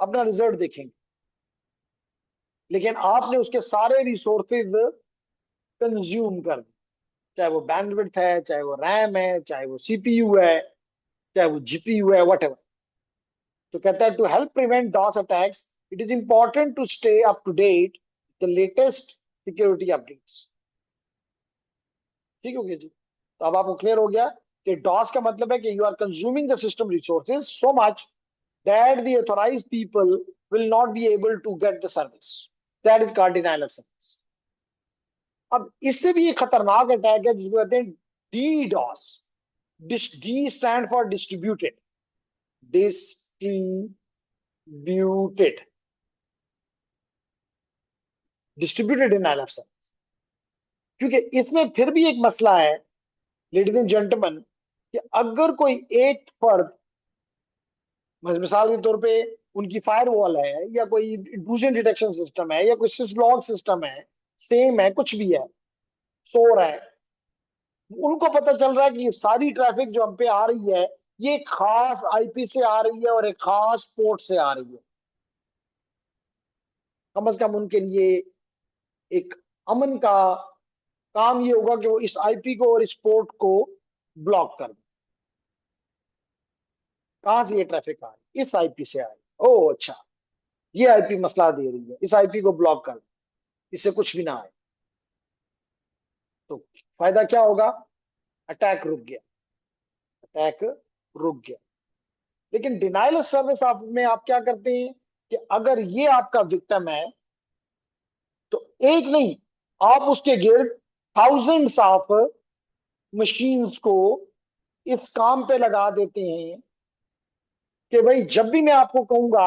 अपना रिजल्ट देखेंगे। लेकिन आपने उसके सारे रिसोर्सेज कंज्यूम कर दिए, चाहे वो बैंडविड्थ है, चाहे वो रैम है, चाहे वो सीपीयू है, चाहे वो जीपीयू है, वट। तो कहता है, to help prevent DoS attacks it is important to stay up to date the latest security updates. ठीक हो गया जी। तो अब आपको क्लियर हो गया कि डॉस का मतलब है कि you are consuming the system resources so much that the authorized people will not be able to get the service, that is called denial of service. अब इससे भी एक खतरनाक अटैक है जिसको कहते हैं DDoS. D stand for distributed, distributed, distributed denial of service. क्योंकि इसमें फिर भी एक मसला है लेडीज एंड जेंटलमैन, कि अगर कोई एक फर्द, मिसाल के तौर पे उनकी फायर वॉल है या कोई इंट्रूजन डिटेक्शन सिस्टम है या कोई सिस्लॉग सिस्टम है, सेम है, कुछ भी है, सो रहा है, उनको पता चल रहा है कि ये सारी ट्रैफिक जो हम पे आ रही है ये एक खास आईपी से आ रही है और एक खास पोर्ट से आ रही है, कम से कम उनके लिए एक अमन का काम ये होगा कि वो इस आईपी को और इस पोर्ट को ब्लॉक कर दें। कहां से ये ट्रैफिक आ रही है? इस आईपी से आ रही है। ओ अच्छा, ये आईपी मसला दे रही है, इस आईपी को ब्लॉक कर दें, इससे कुछ भी ना आए। तो फायदा क्या होगा? अटैक रुक गया, अटैक रुक गया। लेकिन डिनाइल ऑफ सर्विस आप में आप क्या करते हैं कि अगर ये आपका विक्टिम है तो एक नहीं, आप उसके गिर्द थाउजेंड्स ऑफ मशीन्स को इस काम पे लगा देते हैं कि भाई जब भी मैं आपको कहूंगा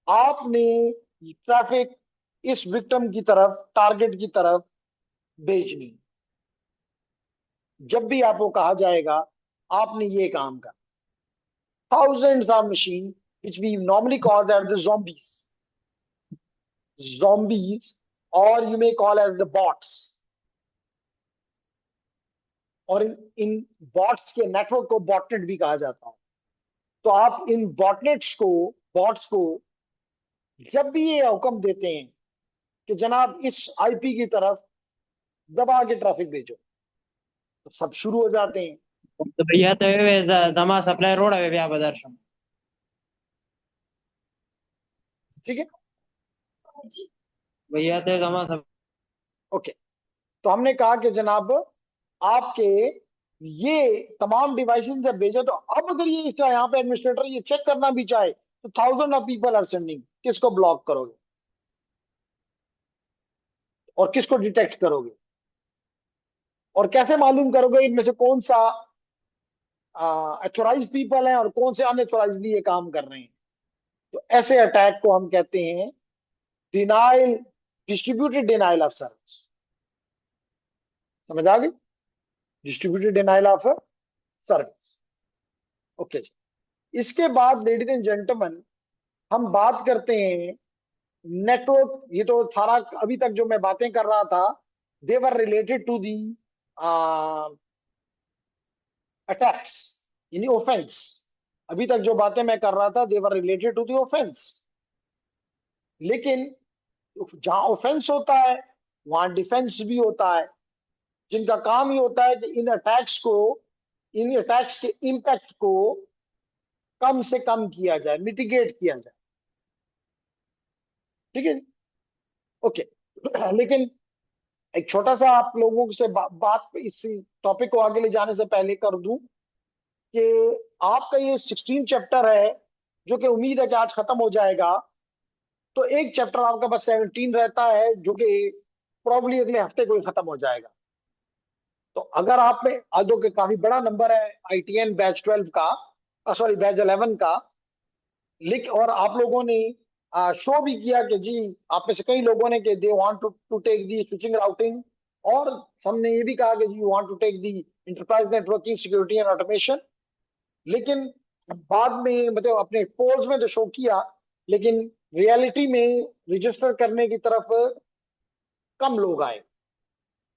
आपने ट्रैफिक इस विक्टिम की तरफ, टारगेट की तरफ भेजनी, जब भी आपको कहा जाएगा आपने ये काम कर। thousands of machines which we normally call as the zombies, or you may call as the bots, और इन बॉट्स के नेटवर्क को बॉटनेट भी कहा जाता है। तो आप इन बॉटनेट्स को, बॉट्स को जब भी ये हुक्म देते हैं कि जनाब इस आईपी की तरफ दबा के ट्रैफिक भेजो, तो सब शुरू हो जाते हैं। तो भैया तो जमा सप्लाई रोड है भैया बदर्शम। ठीक है, भैया तो जमा सब। ओके। तो हमने कहा कि जनाब आपके ये तमाम डिवाइसेस जब भेजो, तो अब अगर ये इसका यहाँ पे एडमिनिस्ट्रेटर ये चेक करना भी चाहे तो thousand of people are sending, किसको ब्लॉक करोगे और किसको डिटेक्ट करोगे और कैसे मालूम करोगे इनमें से कौन सा अथोराइज पीपल है और कौन से अनअथोराइजली ये काम कर रहे हैं? तो ऐसे अटैक को हम कहते हैं denial, distributed denial of service. समझ आ गई? Distributed denial of service. Okay जी। इसके बाद लेडीज एंड जेंटलमैन हम बात करते हैं नेटवर्क। ये तो सारा अभी तक जो मैं बातें कर रहा था they were related to the attacks, यानी ऑफेंस। अभी तक जो बातें मैं कर रहा था they were related to the offence. लेकिन जहां ऑफेंस होता है वहां डिफेंस भी होता है, जिनका काम ही होता है कि इन अटैक्स को, इन अटैक्स के इंपैक्ट को कम से कम किया जाए, मिटिगेट किया जाए। ठीक है, ओके। लेकिन एक छोटा सा आप लोगों से बात इस टॉपिक को आगे ले जाने से पहले कर दूं कि आपका ये 16 चैप्टर है जो कि उम्मीद है कि आज खत्म हो जाएगा। तो एक चैप्टर आपका बस 17 रहता है जो कि प्रॉब्ली अगले हफ्ते को ही खत्म हो जाएगा। तो अगर आप में आज जो कि काफी बड़ा नंबर है आईटीएन बैच 12 का, सॉरी बैच 11 का, लिख, और आप लोगों ने शो भी किया कि जी आप में से कई लोगों ने कि they want to take the switching routing, और हमने ये भी कहा कि जी want to take the enterprise networking security and automation. लेकिन बाद में मतलब अपने पोल्स में तो शो किया, लेकिन रियलिटी में रजिस्टर करने की तरफ कम लोग आए।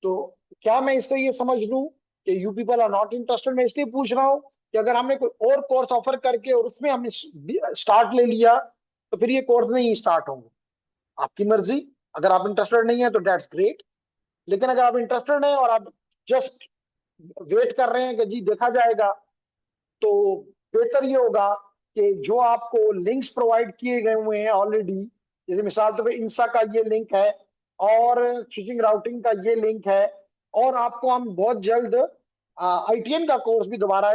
तो क्या मैं इससे ये समझ लूं कि you people are not interested? मैं इसलिए पूछ रहा हूं कि अगर हमने कोई और कोर्स ऑफर करके और उसमें हमने स्टार्ट ले लिया तो फिर ये कोर्स नहीं स्टार्ट होंगे। आपकी मर्जी, अगर आप इंटरेस्टेड नहीं है तो दैट्स ग्रेट। लेकिन अगर आप इंटरेस्टेड हैं और आप जस्ट वेट कर रहे हैं कि जी देखा जाएगा, तो बेहतर ये होगा कि जो आपको लिंक्स प्रोवाइड किए गए हुए हैं ऑलरेडी, जैसे मिसाल तो इंसा का ये लिंक है, और स्विचिंग राउटिंग का ये लिंक है। और आपको हम बहुत जल्द ITN का कोर्स भी दोबारा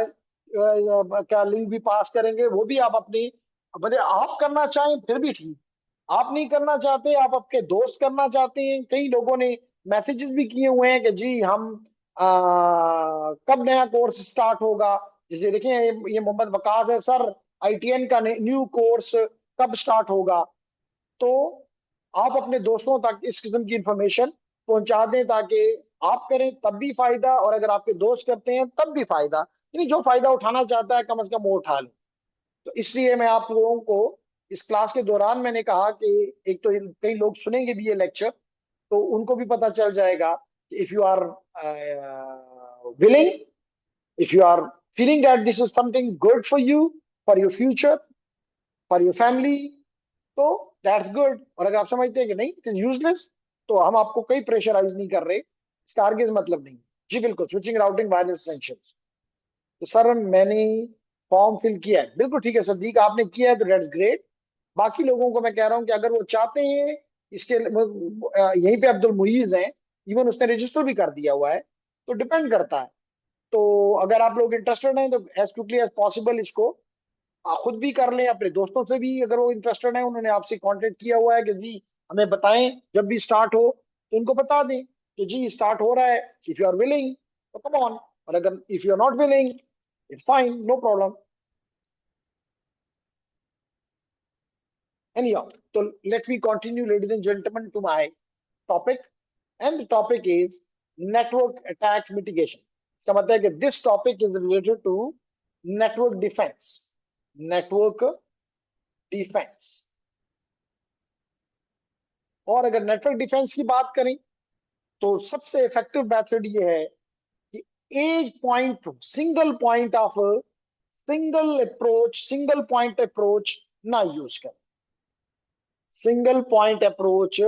का लिंक भी पास करेंगे, वो भी आप अपनी, मतलब आप करना चाहें फिर भी ठीक, आप नहीं करना चाहते, आप आपके दोस्त करना चाहते हैं। कई लोगों ने मैसेजेस भी किए हुए हैं कि जी हम कब नया कोर्स स्टार्ट होगा। जैसे देखें ये मोहम्मद वकास है सर, ITN का न्यू कोर्स कब स्टार्ट होगा। तो आप अपने दोस्तों तक इस किस्म की इंफॉर्मेशन पहुंचा दें ताकि आप करें तब भी फायदा, और अगर आपके दोस्त करते हैं तब भी फायदा, यानी जो फायदा उठाना चाहता है कम से कम वो उठा ले। तो इसलिए मैं आप लोगों को इस क्लास के दौरान मैंने कहा कि एक तो कई लोग सुनेंगे भी ये लेक्चर, तो उनको भी पता चल जाएगा कि if you are willing, if you are feeling that this is something good for your future, for your family, तो दैट्स गुड। और अगर आप समझते हैं कि नहीं इट इज यूजलेस, तो हम आपको कई प्रेशराइज नहीं कर रहे, इसका आगे मतलब नहीं। जी बिल्कुल, स्विचिंग राउटिंग वायरलेस एसेंशियल्स। तो सर मैंने फॉर्म फिल किया है, बिल्कुल ठीक है सदीक, आपने किया है तो दैट्स ग्रेट। बाकी लोगों को मैं कह रहा हूं कि अगर वो चाहते हैं इसके यहीं पे अब्दुल मुईज हैं, इवन उसने रजिस्टर भी कर दिया हुआ है, तो डिपेंड करता है। तो अगर आप लोग इंटरेस्टेड हैं तो एज क्विकली एज पॉसिबल इसको खुद भी कर लें, अपने दोस्तों से भी अगर वो इंटरेस्टेड है, उन्होंने आपसे कांटेक्ट किया हुआ है कि जी हमें बताएं जब भी स्टार्ट हो, तो उनको बता दें कि जी स्टार्ट हो रहा है, इफ यू आर विलिंग तो कम ऑन, और अगर if you are not willing it's fine, no problem. Anyhow, so let me continue, ladies and gentlemen, to my topic, and the topic is network attack mitigation. इसका मतलब है कि this topic is related to network defense. Network defense. और अगर network defence की बात करें तो सबसे इफेक्टिव मेथड ये है कि एक पॉइंट, सिंगल पॉइंट अप्रोच ना यूज करें, सिंगल पॉइंट अप्रोच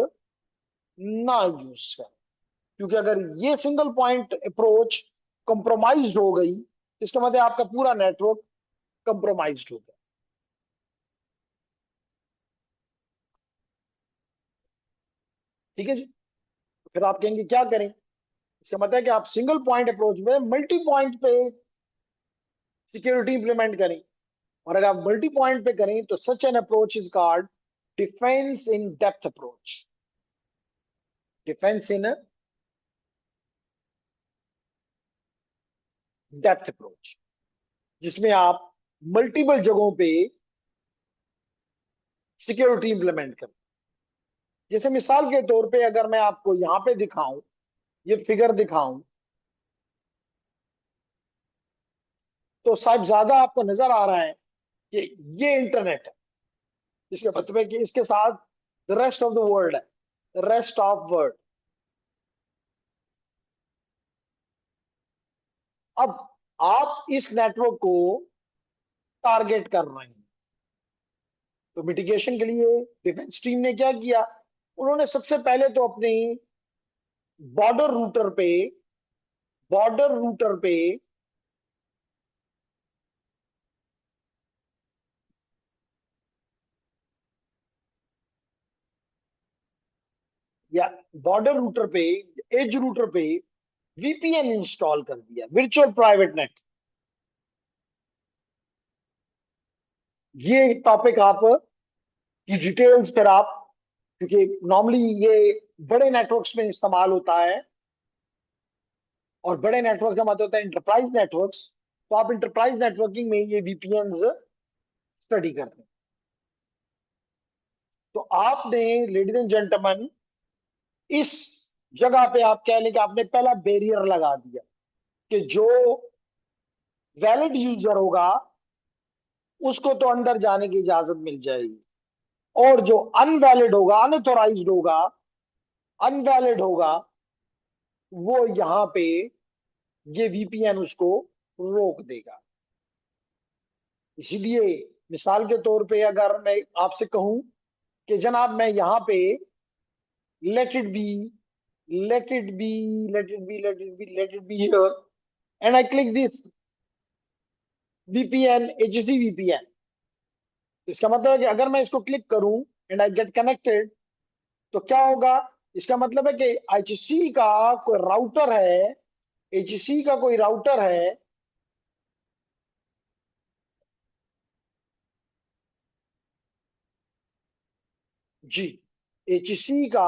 ना यूज करें। क्योंकि अगर ये सिंगल पॉइंट अप्रोच कंप्रोमाइज्ड हो गई, इसका मतलब आपका पूरा नेटवर्क कंप्रोमाइज्ड हो गया। ठीक है जी, तो फिर आप कहेंगे क्या करें। इसका मतलब है कि आप सिंगल पॉइंट अप्रोच में मल्टी पॉइंट पे सिक्योरिटी इंप्लीमेंट करें। और अगर आप मल्टी पॉइंट पे करें तो such an approach is called defence in depth approach. Defence in depth approach, जिसमें आप मल्टीपल जगहों पे सिक्योरिटी इंप्लीमेंट करें। जैसे मिसाल के तौर पे अगर मैं आपको यहां पे दिखाऊं, ये फिगर दिखाऊं, तो साहब ज्यादा आपको नजर आ रहा है कि ये इंटरनेट है। इसके मतलब है कि इसके साथ the rest of the world है, रेस्ट ऑफ वर्ल्ड। अब आप इस नेटवर्क को टारगेट कर रहे हैं, तो मिटिगेशन के लिए डिफेंस टीम ने क्या किया, उन्होंने सबसे पहले तो अपनी बॉर्डर रूटर पे बॉर्डर रूटर पे या बॉर्डर रूटर पे, एज रूटर पे VPN इंस्टॉल कर दिया, वर्चुअल प्राइवेट नेट। ये टॉपिक आप की डिटेल्स फिर आप, क्योंकि नॉर्मली ये बड़े नेटवर्क्स में इस्तेमाल होता है, और बड़े नेटवर्क का मतलब होता है इंटरप्राइज नेटवर्क्स। तो आप इंटरप्राइज नेटवर्किंग में ये VPNs स्टडी करते हैं। तो आपने, लेडीज एंड जेंटलमैन, इस जगह पे आप कह लें कि आपने पहला बैरियर लगा दिया कि जो वैलिड यूजर होगा उसको तो अंदर जाने की इजाजत मिल जाएगी, और जो अनवैलिड होगा, अनऑथोराइज्ड होगा, अनवैलिड होगा, वो यहां पे ये VPN उसको रोक देगा। इसीलिए मिसाल के तौर पे अगर मैं आपसे कहूं कि जनाब मैं यहां पे let it be let it be let it be here, and I click this VPN, HC VPN, इसका मतलब है कि अगर मैं इसको क्लिक करूं एंड आई गेट कनेक्टेड, तो क्या होगा, इसका मतलब है कि एचसी का कोई राउटर है, एचसी का कोई राउटर है, जी, एचसी का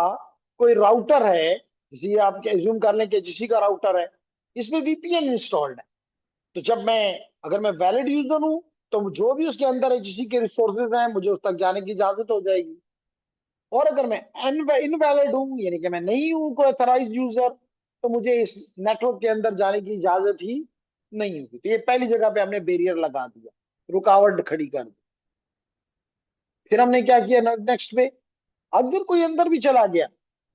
कोई राउटर है, जैसे आप एज्यूम कर लें कि एचसी का राउटर है, इसमें वीपीएन इंस्टॉल्ड है। तो जब मैं, अगर मैं वैलिड यूजर हूं, तो जो भी उसके अंदर एचसी के रिसोर्सेज हैं, मुझे उस तक जाने की इजाजत हो जाएगी। और अगर मैं इनवैलिड हूं, यानी कि मैं नहीं हूं कोई ऑथराइज यूजर, तो मुझे इस नेटवर्क के अंदर जाने की इजाजत ही नहीं होगी। तो ये पहली जगह पे हमने बैरियर लगा दिया, रुकावट खड़ी कर दी। फिर हमने क्या किया नेक्स्ट पे, अगर कोई अंदर भी चला गया,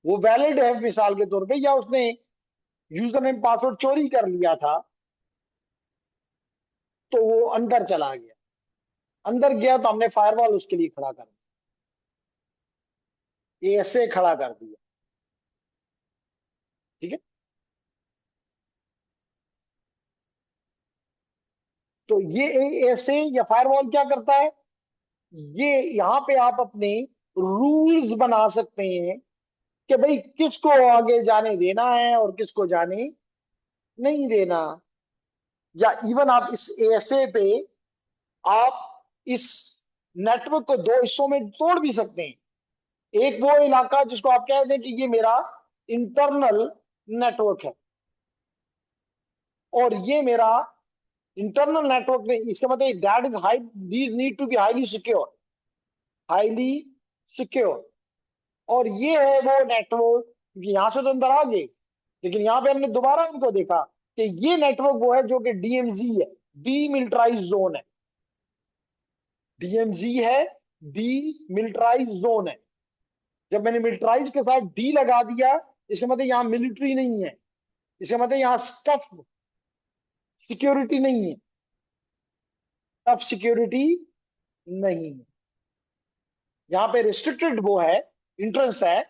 वो वैलिड है मिसाल के तौर पे, या उसने यूजर नेम पासवर्ड चोरी कर लिया था, तो वो अंदर चला गया, अंदर गया तो हमने फायरवॉल उसके लिए खड़ा कर दिया, ऐसे खड़ा कर दिया। ठीक है, तो ये ऐसे या फायरवॉल क्या करता है, ये यहाँ पे आप अपने रूल्स बना सकते हैं कि भाई किसको आगे जाने देना है और किसको जाने नहीं देना। या इवन आप इस एएसए पे आप इस नेटवर्क को दो हिस्सों में तोड़ भी सकते हैं। एक वो इलाका जिसको आप कह दें कि ये मेरा इंटरनल नेटवर्क है, और ये मेरा इंटरनल नेटवर्क नहीं, इसका मतलब that is high, these need to be highly secure, highly secure. और ये है वो नेटवर्क, यहां से तो अंदर आ गए, लेकिन यहाँ पे हमने दोबारा उनको देखा कि ये नेटवर्क वो है जो कि डीएमजी है, डीमिलिटराइज जोन है, डीएमजी है, डीमिलिटराइज जोन है। जब मैंने मिलिटराइज के साथ डी लगा दिया, इसका मतलब यहाँ मिलिट्री नहीं है, इसका मतलब यहाँ स्टफ सिक्योरिटी नहीं है, टफ सिक्योरिटी नहीं है। यहाँ पे रिस्ट्रिक्टेड वो है, इंट्रेंस है,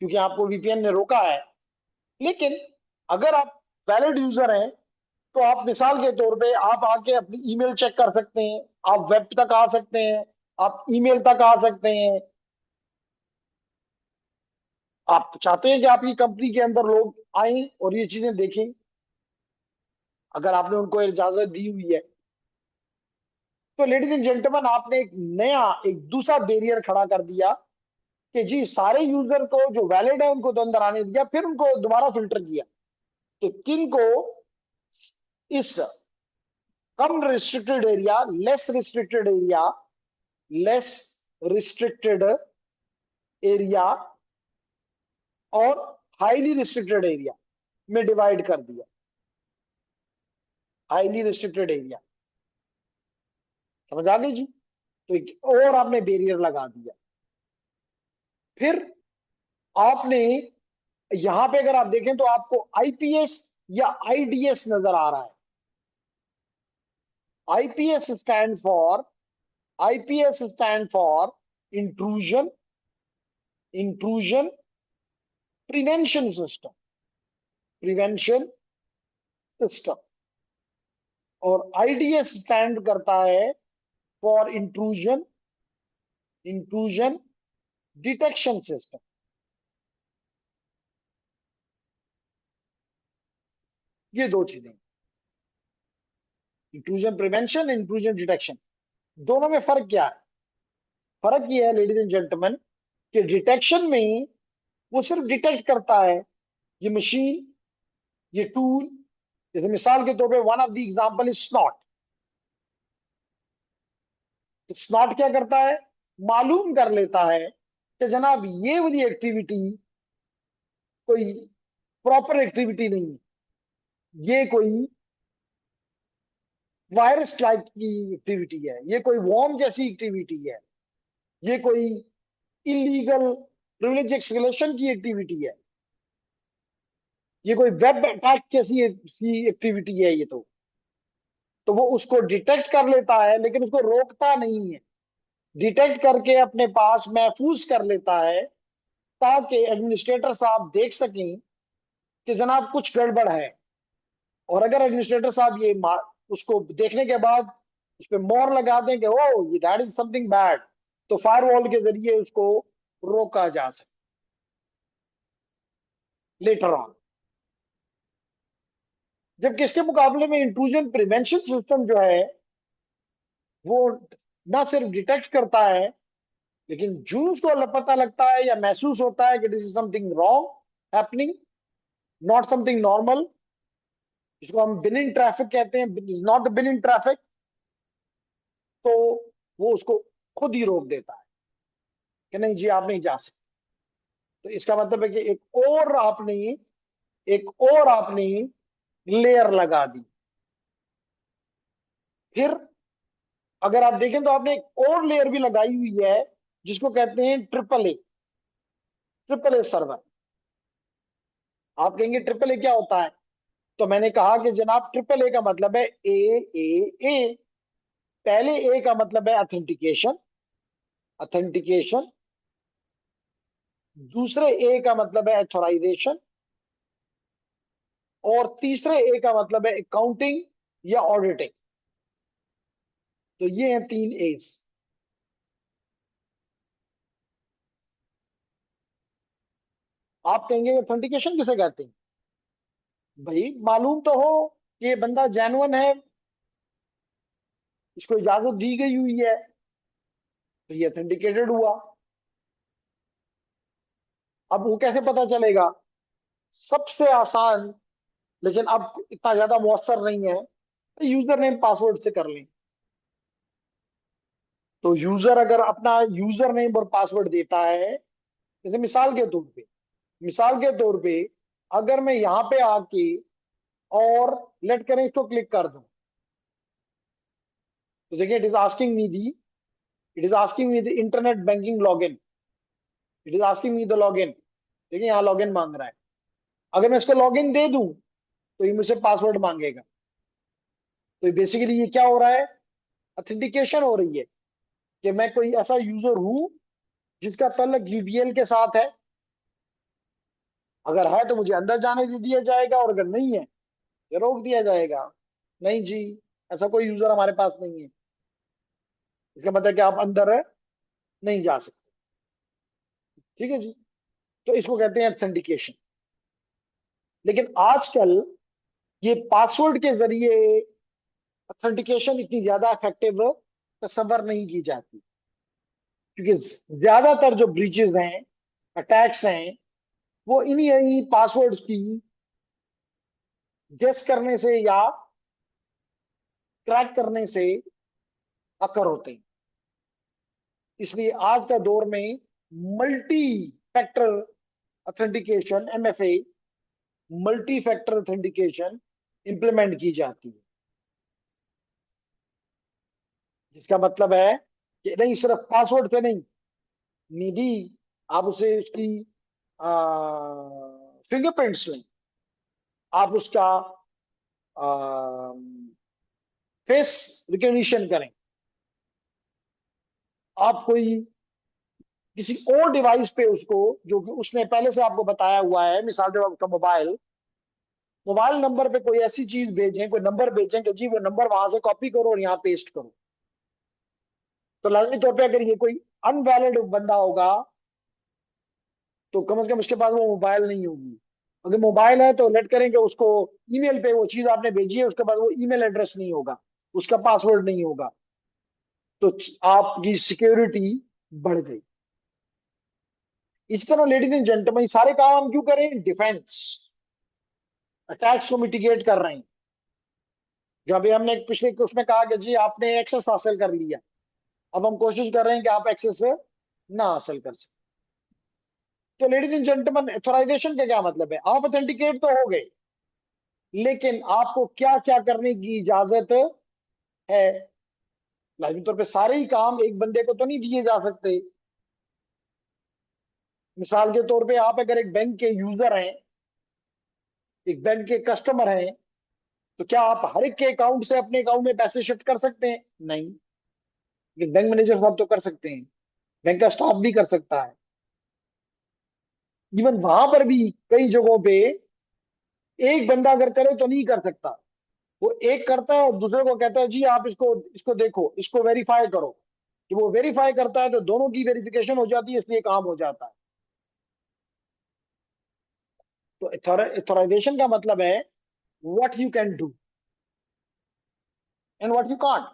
क्योंकि आपको वीपीएन ने रोका है। लेकिन अगर आप वैलिड यूजर हैं, तो आप मिसाल के तौर पे आप आके अपनी ईमेल चेक कर सकते हैं, आप वेब तक आ सकते हैं, आप ईमेल तक आ सकते हैं। आप चाहते हैं कि आपकी कंपनी के अंदर लोग आए और ये चीजें देखें, अगर आपने उनको इजाजत दी हुई है। तो लेडीज एंड जेंटलमैन, आपने एक नया, एक दूसरा बैरियर खड़ा कर दिया कि जी सारे यूजर को जो वैलिड है उनको तो अंदर आने दिया, फिर उनको दोबारा फिल्टर किया कि किन को इस कम restricted area, less restricted area, less restricted area और हाईली रिस्ट्रिक्टेड एरिया में डिवाइड कर दिया। हाईली रिस्ट्रिक्टेड एरिया, समझ आ गई जी। तो एक और आपने बैरियर लगा दिया। फिर आपने यहां पे अगर आप देखें तो आपको आईपीएस या आईडीएस नजर आ रहा है। IPS stand for, IPS stand for intrusion, intrusion prevention system, prevention system. और आईडीएस स्टैंड करता है for intrusion, intrusion detection system. ये दो चीजें, इंट्रूजन प्रिवेंशन, इंट्रूजन डिटेक्शन, दोनों में फर्क क्या है? फर्क ये है लेडीज एंड जेंटलमैन कि डिटेक्शन में वो सिर्फ डिटेक्ट करता है, ये मशीन, ये टूल, जैसे मिसाल के तौर पे one of the example is snout. तो स्नॉट क्या करता है, मालूम कर लेता है कि जनाब ये वाली एक्टिविटी कोई प्रॉपर एक्टिविटी नहीं है, ये कोई वायरस टाइप की एक्टिविटी है, ये कोई वॉर्म जैसी एक्टिविटी है, ये कोई इलीगल प्रिविलेज एक्सक्लेशन की एक्टिविटी है, ये कोई वेब अटैक जैसी एक्टिविटी है। ये तो वो उसको डिटेक्ट कर लेता है, लेकिन उसको रोकता नहीं है, डिटेक्ट करके अपने पास महफूज कर लेता है, ताकि एडमिनिस्ट्रेटर साहब देख सकें कि जनाब कुछ गड़बड़ है। और अगर एडमिनिस्ट्रेटर साहब ये उसको देखने के बाद उस पर मोहर लगा दें कि ओ ये दैट इज समथिंग बैड, तो फायरवॉल के जरिए उसको रोका जा सकता। Later on. जबकि इसके मुकाबले में इंट्रूजन प्रिवेंशन सिस्टम जो है वो ना सिर्फ डिटेक्ट करता है, लेकिन जो उसको पता लगता है या महसूस होता है कि this is something wrong happening, not something normal, जिसको हम बिनिंग ट्रैफिक कहते हैं, नॉट द बिनिंग ट्रैफिक, तो वो उसको खुद ही रोक देता है कि नहीं जी आप नहीं जा सकते। तो इसका मतलब है कि एक और आपने लेयर लगा दी। फिर अगर आप देखें तो आपने एक और लेयर भी लगाई हुई है जिसको कहते हैं ट्रिपल ए सर्वर। आप कहेंगे ट्रिपल ए क्या होता है? तो मैंने कहा कि जनाब ट्रिपल ए का मतलब है ए। पहले ए का मतलब है ऑथेंटिकेशन, ऑथेंटिकेशन। दूसरे ए का मतलब है ऑथराइजेशन, और तीसरे ए का मतलब है अकाउंटिंग या ऑडिटिंग। तो ये हैं 3 एज। आप कहेंगे ऑथेंटिकेशन किसे कहते हैं? भाई मालूम तो हो कि ये बंदा जेन्युइन है, इसको इजाजत दी गई हुई है, तो ये ऑथेंटिकेटेड हुआ। अब वो कैसे पता चलेगा? सबसे आसान, लेकिन अब इतना ज्यादा मुअस्सर नहीं है, तो यूजर नेम पासवर्ड से कर लें। तो यूजर अगर अपना यूजर नेम और पासवर्ड देता है, जैसे मिसाल के तौर पे अगर मैं यहां पे आके और लेट करें इसको क्लिक कर दूं, तो देखिए it is asking me the internet banking login, it is asking me the login. देखिए यहाँ लॉगिन मांग रहा है। अगर मैं इसको लॉगिन दे दूं तो ये मुझसे पासवर्ड मांगेगा। तो बेसिकली ये क्या हो रहा है? ऑथेंटिकेशन हो रही है कि मैं कोई ऐसा यूजर हूं जिसका तल्लक यूबीएल के साथ है। अगर है तो मुझे अंदर जाने दे दिया जाएगा, और अगर नहीं है तो रोक दिया जाएगा, नहीं जी ऐसा कोई यूजर हमारे पास नहीं है। इसका मतलब कि आप अंदर नहीं जा सकते। ठीक है जी। तो इसको कहते हैं ऑथेंटिकेशन। लेकिन आजकल ये पासवर्ड के जरिए ऑथेंटिकेशन इतनी ज्यादा इफेक्टिव तस्वर नहीं की जाती, क्योंकि ज्यादातर जो ब्रीचेस हैं, अटैक्स हैं, वो इन्हीं पासवर्ड्स की गेस करने से या क्रैक करने से अकर होते हैं। इसलिए आज का दौर में multi factor authentication, MFA, multi factor authentication implement की जाती है, जिसका मतलब है कि नहीं सिर्फ पासवर्ड से नहीं, निधि आप उसे उसकी फिंगरप्रिंट्स लें, आप उसका फेस रिकॉग्निशन करें, आप कोई किसी और डिवाइस पे उसको, जो कि उसने पहले से आपको बताया हुआ है, मिसाल जो आपका मोबाइल मोबाइल नंबर पे कोई ऐसी चीज भेजें, कोई नंबर भेजें कि जी वो नंबर वहां से कॉपी करो और यहाँ पेस्ट करो। तो लाजमी तौर पे अगर ये कोई अनवैलिड बंदा होगा तो कम से कम उसके पास वो मोबाइल नहीं होगी। अगर मोबाइल है तो लेट करें कि उसको ईमेल पे वो चीज आपने भेजी है, उसके बाद वो ईमेल एड्रेस नहीं होगा, उसका पासवर्ड नहीं होगा, तो आपकी सिक्योरिटी बढ़ गई। इस तरह लेडीज एंड जेंटलमैन सारे काम हम क्यों करें? डिफेंस, अटैक्स को मिटिगेट कर रहे हैं। जो अभी हमने पिछले उसमें कहा कि जी आपने एक्सेस हासिल कर लिया, अब हम कोशिश कर रहे हैं कि आप एक्सेस ना हासिल कर सकें। तो लेडीज एंड जेंटलमैन ऑथराइजेशन का क्या मतलब है? आप ऑथेंटिकेट तो हो गए, लेकिन आपको क्या क्या करने की इजाजत है? लाजमी तौर पे सारे ही काम एक बंदे को तो नहीं दिए जा सकते। मिसाल के तौर पे आप अगर एक बैंक के यूजर हैं, एक बैंक के कस्टमर हैं, तो क्या आप हर एक के अकाउंट से अपने अकाउंट में पैसे शिफ्ट कर सकते हैं? नहीं। लेकिन बैंक मैनेजर साहब तो कर सकते हैं, बैंक का स्टाफ भी कर सकता है। इवन वहां पर भी कई जगहों पे एक बंदा अगर करे तो नहीं कर सकता, वो एक करता है और दूसरे को कहता है जी आप इसको इसको देखो, इसको वेरीफाई करो। कि वो वेरीफाई करता है तो दोनों की वेरिफिकेशन हो जाती है, इसलिए काम हो जाता है। तो ऑथराइजेशन का मतलब है what you can do and what you can't.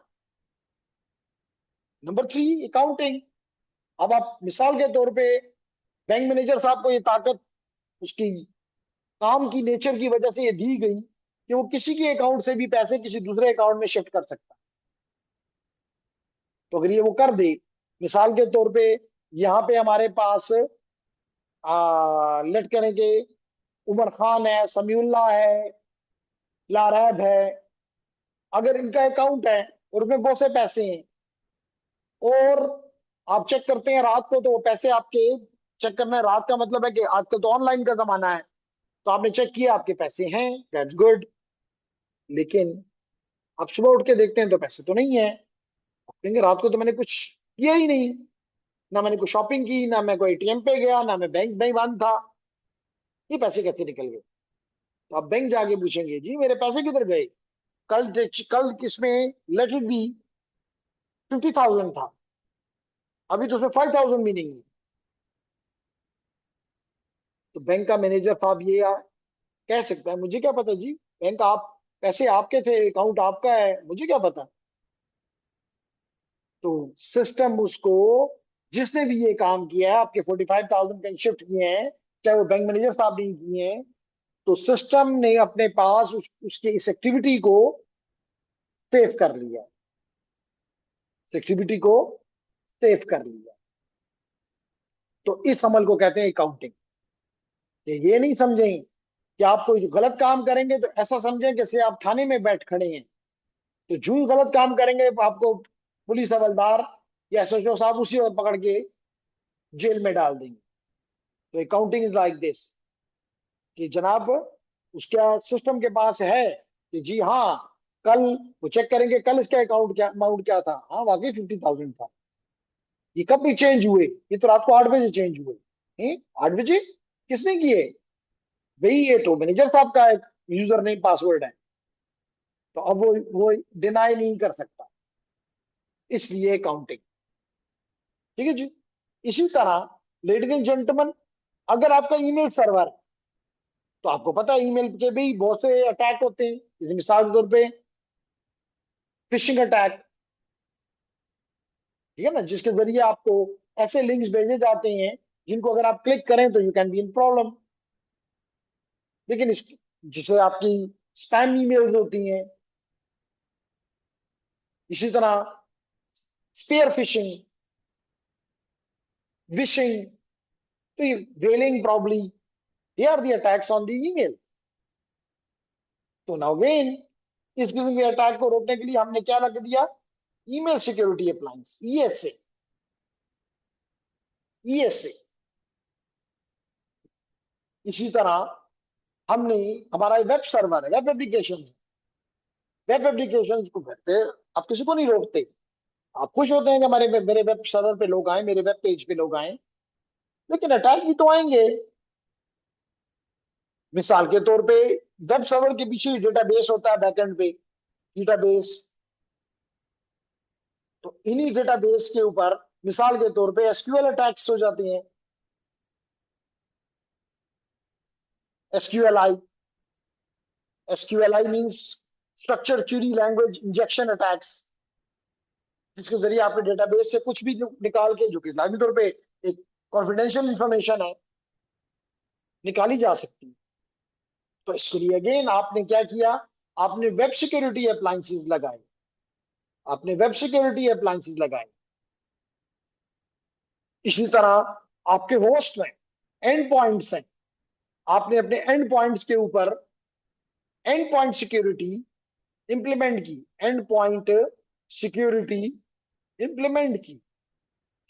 Number 3, accounting. अब आप मिसाल के तौर पे बैंक मैनेजर साहब को ये ताकत उसकी काम की नेचर की वजह से ये दी गई कि वो किसी के अकाउंट से भी पैसे किसी दूसरे अकाउंट में शिफ्ट कर सकता है। तो अगर ये वो कर दे, मिसाल के तौर पे यहाँ पे हमारे पास लेट करेंगे उमर खान है, समीउल्लाह है, लारैब है, अगर इनका अकाउंट है और उसमें बहुत से पैसे हैं और आप चेक करते हैं रात को, तो वो पैसे आपके, चेक करना है रात का मतलब है कि आजकल तो ऑनलाइन का जमाना है, तो आपने चेक किया आपके पैसे हैं, दैट्स गुड। लेकिन आप सुबह उठ के देखते हैं तो पैसे तो नहीं है। आप कहेंगे रात को तो मैंने कुछ किया ही नहीं, ना मैंने कोई शॉपिंग की, ना मैं कोई एटीएम पे गया, ना मैं बैंक में बंद था, ये पैसे कैसे निकल गए? तो आप बैंक जाके पूछेंगे जी मेरे पैसे किधर गए? कल कल किसमें लेट इट बी 50,000 था, अभी तो उसमें 5,000 भी नहीं है। तो बैंक का मैनेजर साहब ये कह सकता है मुझे क्या पता जी, बैंक आप पैसे आपके थे, अकाउंट आपका है, मुझे क्या पता। तो सिस्टम उसको, जिसने भी ये काम किया है, आपके 45,000 कहीं शिफ्ट किए हैं, चाहे वो बैंक मैनेजर साहब ने किए हैं, तो सिस्टम ने अपने पास उसकी इस एक्टिविटी को सेव कर लिया, एक्टिविटी को सेव कर लिया। तो इस अमल को कहते हैं अकाउंटिंग। ये नहीं समझें कि आप कोई गलत काम करेंगे तो ऐसा समझें कि जैसे आप थाने में बैठ खड़े हैं, तो जो ही गलत काम करेंगे आपको पुलिस हवलदार या एसएचओ साहब उसी वक्त पकड़ के जेल में डाल देंगे। तो अकाउंटिंग इज लाइक दिस, कि जनाब उसका सिस्टम के पास है कि जी हाँ, कल वो चेक करेंगे कल इसका अकाउंट क्या अमाउंट क्या था, हाँ वाकई 50,000 था। ये कब भी चेंज हुए? ये तो रात को 8 बजे चेंज हुए। 8 बजे किसने किए? भाई ये तो मैनेजर साहब का एक यूजर नेम पासवर्ड है, तो अब वो डिनाई नहीं कर सकता, इसलिए अकाउंटिंग। ठीक है जी। इसी तरह लेडीज एंड जेंटलमैन, अगर आपका ईमेल सर्वर, तो आपको पता है ईमेल के भी बहुत से अटैक होते हैं, जैसे मिसाल के तौर पे फिशिंग अटैक, ठीक है ना, जिसके जरिए आपको ऐसे लिंक्स भेजे जाते हैं जिनको अगर आप क्लिक करें तो you can be in problem. लेकिन जिसे आपकी स्पैम ईमेल्स होती हैं, इसी तरह स्पेयर फिशिंग, विशिंग, तो ये whaling probably, they are the attacks on the email. तो नाउ अगेन इस किस्म के अटैक को रोकने के लिए हमने क्या रख दिया? Email security appliance, ESA. ESA. इसी तरह हमने, हमारा वेब सर्वर है, वेब एप्लीकेशन, वेब एप्लीकेशन को घर पे आप किसी को नहीं रोकते, आप खुश होते हैं कि मेरे वेब सर्वर पे लोग आए, मेरे वेब पेज पे लोग आए, लेकिन अटैक भी तो आएंगे। मिसाल के तौर पे वेब सर्वर के पीछे डेटाबेस होता है, बैकएंड पे डेटाबेस, तो इन्हीं डेटाबेस के ऊपर मिसाल के तौर पे एसक्यूएल अटैक्स हो जाते हैं। SQLI, SQLI means structure query language injection attacks, जिसके जरिए आपने डेटाबेस से कुछ भी निकाल के, जो कि लाजमी तौर पे एक कॉन्फिडेंशियल इंफॉर्मेशन है, निकाली जा सकती है। तो इसके लिए अगेन आपने क्या किया? आपने वेब सिक्योरिटी अप्लायंसेस लगाए, आपने वेब सिक्योरिटी अप्लायंसेस लगाए। इसी तरह आपके होस्ट में एंड पॉइंट्स हैं, आपने अपने एंड पॉइंट्स के ऊपर एंड पॉइंट सिक्योरिटी इंप्लीमेंट की, एंड पॉइंट सिक्योरिटी इंप्लीमेंट की,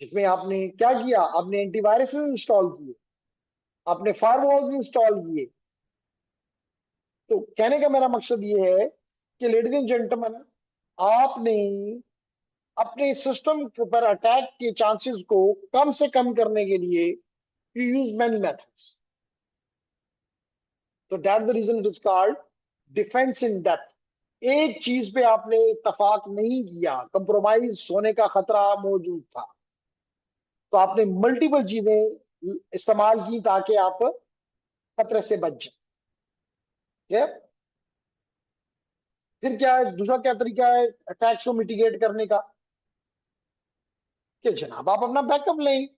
जिसमें आपने क्या किया? आपने एंटीवायरस इंस्टॉल किए, आपने फायरवॉल्स इंस्टॉल किए। तो कहने का मेरा मकसद ये है कि लेडीज एंड जेंटलमैन, आपने अपने सिस्टम के ऊपर अटैक के चांसेस को कम से कम करने के लिए यू यूज मैनी मेथड्स। तो that the reason it is called defence in depth. एक चीज पे आपने इतफाक नहीं किया, कंप्रोमाइज होने का खतरा मौजूद था, तो आपने मल्टीपल चीजें इस्तेमाल की ताकि आप खतरे से बच जाए। ठीक है? फिर क्या है, दूसरा क्या तरीका है अटैक्स को मिटिगेट करने का? कि जनाब आप अपना बैकअप लें।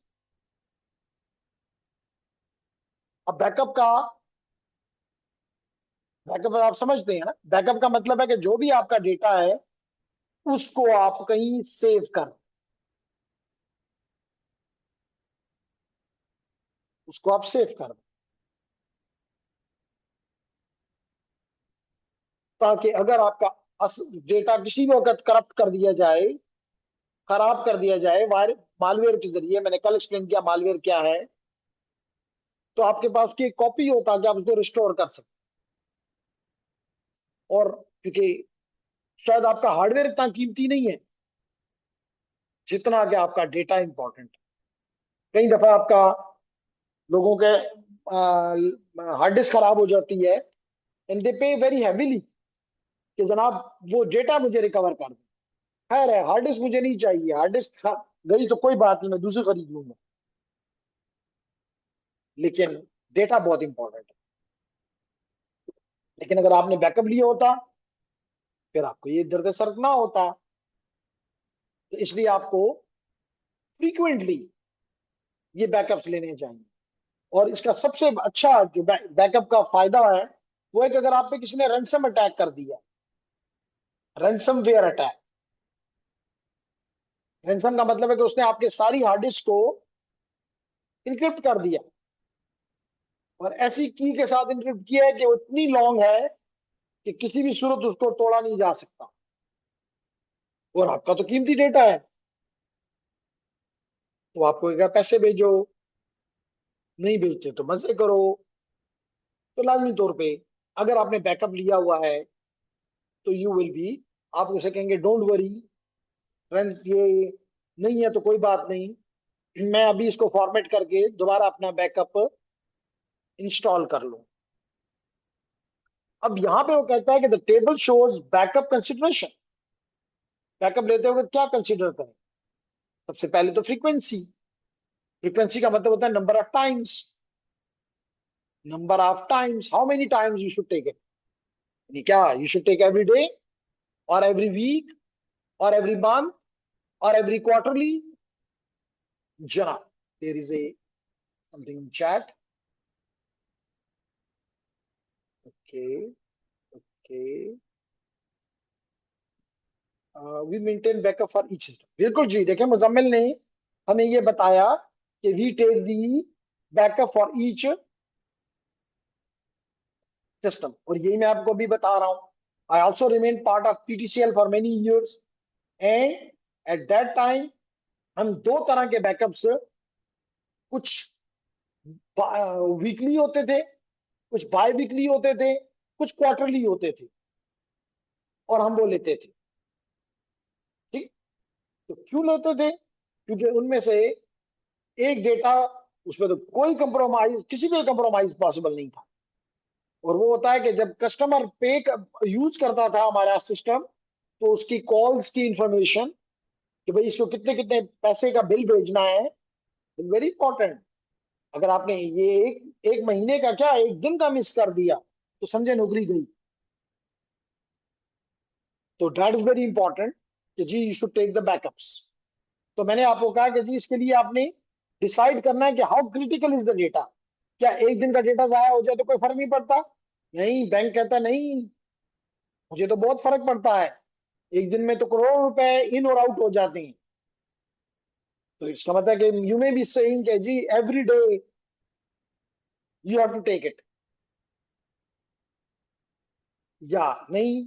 अब बैकअप आप समझते हैं ना, बैकअप का मतलब है कि जो भी आपका डेटा है उसको आप कहीं सेव कर, उसको आप सेव कर दो, ताकि अगर आपका डेटा किसी भी वक्त करप्ट कर दिया जाए, खराब कर दिया जाए वायर मालवेयर के जरिए, मैंने कल एक्सप्लेन किया मालवेयर क्या है, तो आपके पास उसकी एक कॉपी होता है कि आप उसको रिस्टोर कर सकते। और क्योंकि शायद आपका हार्डवेयर इतना कीमती नहीं है जितना कि आपका डेटा इंपॉर्टेंट है। कई दफा आपका लोगों के हार्ड डिस्क खराब हो जाती है, एंड दे पे वेरी हैवीली कि जनाब वो डेटा मुझे रिकवर कर दे। खैर है, हार्ड डिस्क मुझे नहीं चाहिए, हार्ड डिस्क गई तो कोई बात नहीं, मैं दूसरी खरीद लूंगा, लेकिन डेटा बहुत इंपॉर्टेंट है। लेकिन अगर आपने बैकअप लिया होता फिर आपको ये दर्द सर ना होता। तो इसलिए आपको फ्रीक्वेंटली ये बैकअप्स लेने चाहिए। और इसका सबसे अच्छा जो बैकअप का फायदा है वो है कि अगर आप पे किसी ने रैंसम अटैक कर दिया, रैंसमवेयर अटैक, रैंसम का मतलब है कि उसने आपके सारी हार्ड डिस्क को इनक्रिप्ट कर दिया, और ऐसी की के साथ इनक्रिप्ट किया है कि वो इतनी लॉन्ग है कि किसी भी सूरत उसको तोड़ा नहीं जा सकता, और आपका तो कीमती डेटा है। तो आपको क्या पैसे भेजो, नहीं भेजते तो मजे करो। तो लाजमी तौर पे अगर आपने बैकअप लिया हुआ है तो यू विल बी, आप उसे कहेंगे डोंट वरी फ्रेंड्स, ये नहीं है तो कोई बात नहीं, मैं अभी इसको फॉर्मेट करके दोबारा अपना बैकअप इंस्टॉल कर लूं। अब यहां पे वो कहता है कि the table shows backup consideration. Backup लेते हुए क्या कंसिडर करें? सबसे पहले तो फ्रीक्वेंसी। फ्रीक्वेंसी का मतलब होता है number of times, number of times, how many times you should take it. क्या you should take every day और एवरी वीक और एवरी मंथ और एवरी क्वार्टरली? जनाब there is a something in chat. Okay, okay, we maintain backup for each system. बिल्कुल जी, देखिए मुजम्मिल ने हमें ये बताया कि we take the backup for each system, और यही मैं आपको भी बता रहा हूं। I also remain part of PTCL for many years, and at that time हम दो तरह के बैकअप्स, कुछ वीकली होते थे, कुछ बाय वीकली होते थे, कुछ क्वार्टरली होते थे, और हम वो लेते थे। ठीक, तो क्यों लेते थे? क्योंकि उनमें से एक डेटा, उसमें तो कोई कंप्रोमाइज, किसी भी कंप्रोमाइज पॉसिबल नहीं था। और वो होता है कि जब कस्टमर पे यूज करता था हमारा सिस्टम, तो उसकी कॉल्स की इंफॉर्मेशन कि भाई इसको कितने कितने पैसे का बिल भेजना है, वेरी इंपॉर्टेंट। अगर आपने ये एक महीने का क्या एक दिन का मिस कर दिया तो समझे नौकरी गई। तो दैट इज वेरी इंपॉर्टेंट कि जी you should take the backups. तो मैंने आपको कहा कि जी इसके लिए आपने डिसाइड करना है कि how critical is the data. क्या एक दिन का डेटा जाया हो जाए तो कोई फर्क नहीं पड़ता? नहीं, बैंक कहता नहीं, मुझे तो बहुत फर्क पड़ता है, एक दिन में तो करोड़ों रुपए इन और आउट हो जाते हैं। तो इसका मतलब है कि यू मे बी सेइंग कि जी every day you have to take it, या नहीं,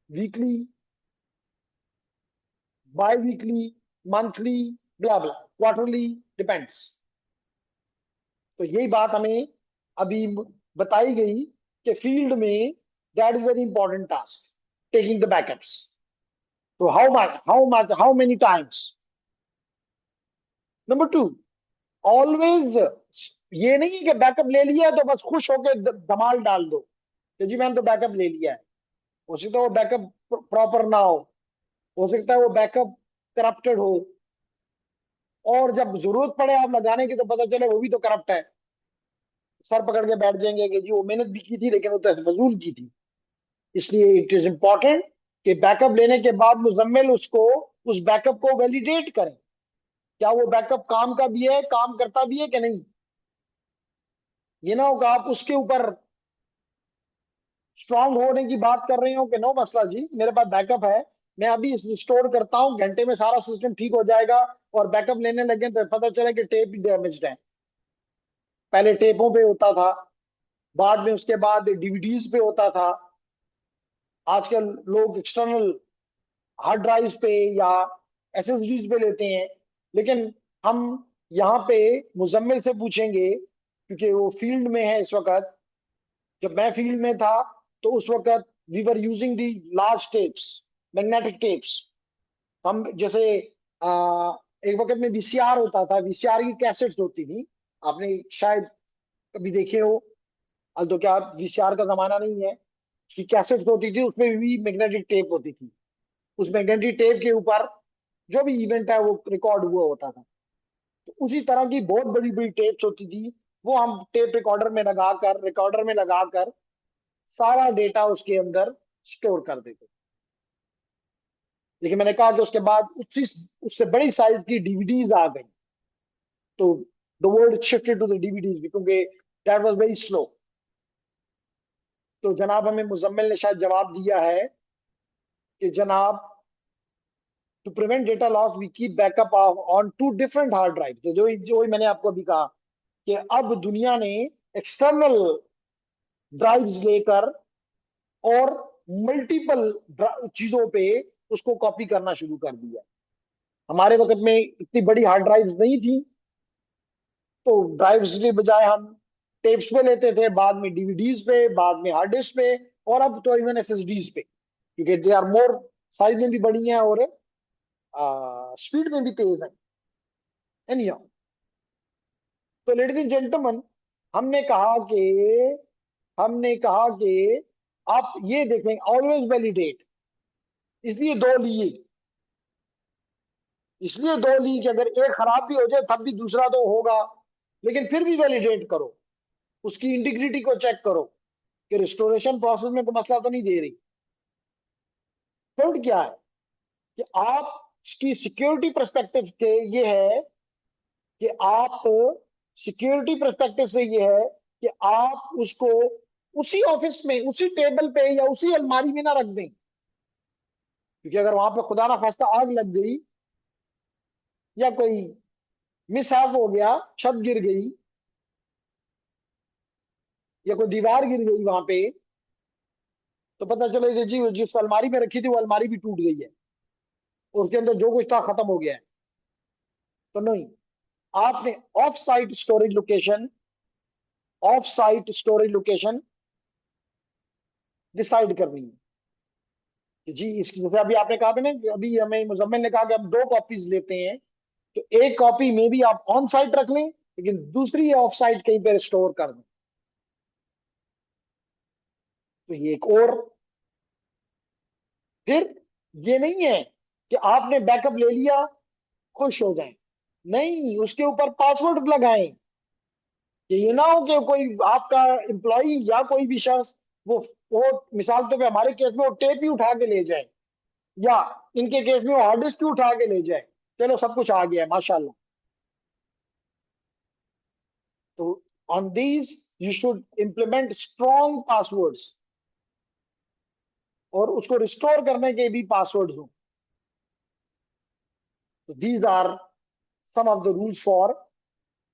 weekly, bi weekly, monthly, blah blah, quarterly, depends. तो यही बात हमें अभी बताई गई कि फील्ड में that is very important task, taking the backups. तो how much how many times? Number two, always, ये नहीं है कि बैकअप ले लिया है तो बस खुश होकर धमाल डाल दो कि जी मैंने तो बैकअप ले लिया है। हो सकता है वो बैकअप प्रॉपर ना हो सकता है वो बैकअप करप्टेड हो, और जब जरूरत पड़े आप लगाने की तो पता चले वो भी तो करप्ट है। सर पकड़ के बैठ जाएंगे कि जी वो मेहनत भी की थी लेकिन वो तो फजूल की थी। इसलिए इट इज इंपॉर्टेंट कि बैकअप लेने के बाद मुजम्मिल उसको, उस बैकअप को वैलिडेट करें, क्या वो बैकअप काम का भी है, काम करता भी है कि नहीं। ये ना होगा आप उसके ऊपर स्ट्रांग होने की बात कर रहे हो कि नो मसला जी, मेरे पास बैकअप है, मैं अभी स्टोर करता हूँ, घंटे में सारा सिस्टम ठीक हो जाएगा, और बैकअप लेने लगे तो पता चला कि टेप डैमेज्ड है। पहले टेपों पे होता था, बाद में उसके बाद डीवीडीज पे होता था, आजकल लोग एक्सटर्नल हार्ड ड्राइव्स पे या एसएसडीज पे लेते हैं। लेकिन हम यहाँ पे मुजम्मिल से पूछेंगे, क्योंकि वो फील्ड में है इस वक्त। जब मैं फील्ड में था तो उस वक्त we were using the large tapes, magnetic tapes. हम जैसे एक वक्त में वीसीआर होता था, वीसीआर की कैसेट्स होती थी, आपने शायद कभी देखे हो। अब तो क्या वीसीआर का जमाना नहीं है, उसकी कैसेट्स होती थी, उसमें भी मैग्नेटिक टेप होती थी। उस मैग्नेटिक टेप के ऊपर जो भी इवेंट है वो रिकॉर्ड हुआ होता था। तो उसी तरह की बहुत बड़ी बड़ी टेप्स होती थी, वो हम टेप रिकॉर्डर में लगाकर सारा डेटा उसके अंदर स्टोर कर देते। लेकिन मैंने कहा कि उसके बाद उसी उससे बड़ी साइज की डीवीडीज आ गई, तो the world shifted to the DVDs क्योंकि दैट वाज वेरी स्लो। तो जनाब हमें मुजम्मिल ने शायद जवाब दिया है कि जनाब to prevent data loss we keep backup on two different hard drive. तो जो जो मैंने आपको अभी कहा कि अब दुनिया ने एक्सटर्नल ड्राइव्स लेकर और मल्टीपल चीजों पे उसको कॉपी करना शुरू कर दिया। हमारे वक्त में इतनी बड़ी हार्ड ड्राइव्स नहीं थी, तो ड्राइव्स के बजाय हम टेप्स पे लेते थे, बाद में डीवीडीज पे, बाद में हार्ड डिस्क पे, और अब तो इवन एसएसडीज पे, क्योंकि दे आर मोर, साइज में भी बड़ी हैं और स्पीड में भी तेज है। एनी, तो लेडीज एंड जेंटलमैन, हमने कहा कि हमने कहा कि आप ये देखें, ऑलवेज वैलिडेट। इसलिए दो लिए, इसलिए दो ली कि अगर एक खराब भी हो जाए तब भी दूसरा तो होगा, लेकिन फिर भी वैलिडेट करो, उसकी इंटीग्रिटी को चेक करो कि रिस्टोरेशन प्रोसेस में कोई मसला तो नहीं दे रही। थर्ड क्या है कि आप इसकी सिक्योरिटी परस्पेक्टिव के ये है कि आप सिक्योरिटी परस्पेक्टिव से ये है कि आप उसको उसी ऑफिस में, उसी टेबल पे या उसी अलमारी में ना रख दें, क्योंकि अगर वहां पे खुदा ना खास्ता आग लग गई या कोई मिसहैप हो गया, छत गिर गई या कोई दीवार गिर गई वहां पे, तो पता चले कि जी जिस अलमारी में रखी थी वो अलमारी भी टूट गई है और उसके अंदर जो कुछ था खत्म हो गया है। तो नहीं, आपने of site storage location, of site storage location decide करनी है कि जी इसकी, जैसे अभी आपने कहा था ना, अभी हमें मुजम्मिल ने कहा कि हम दो कॉपीज लेते हैं, तो एक कॉपी में भी आप ऑन साइट रख लें लेकिन दूसरी ऑफ साइट कहीं पर स्टोर कर दें। तो ये एक और, फिर ये नहीं है कि आपने बैकअप ले लिया खुश हो जाएं, नहीं, उसके ऊपर पासवर्ड लगाएं कि ये ना हो कि कोई आपका एम्प्लॉय या कोई भी शख्स वो मिसाल के पे हमारे केस में वो टेप ही उठा के ले जाए, या इनके केस में वो हार्ड डिस्क ही उठा के ले जाए, चलो सब कुछ आ गया है माशाल्लाह। तो on these you should implement strong passwords, और उसको रिस्टोर करने के भी पासवर्ड्स हों। तो these are some of the rules for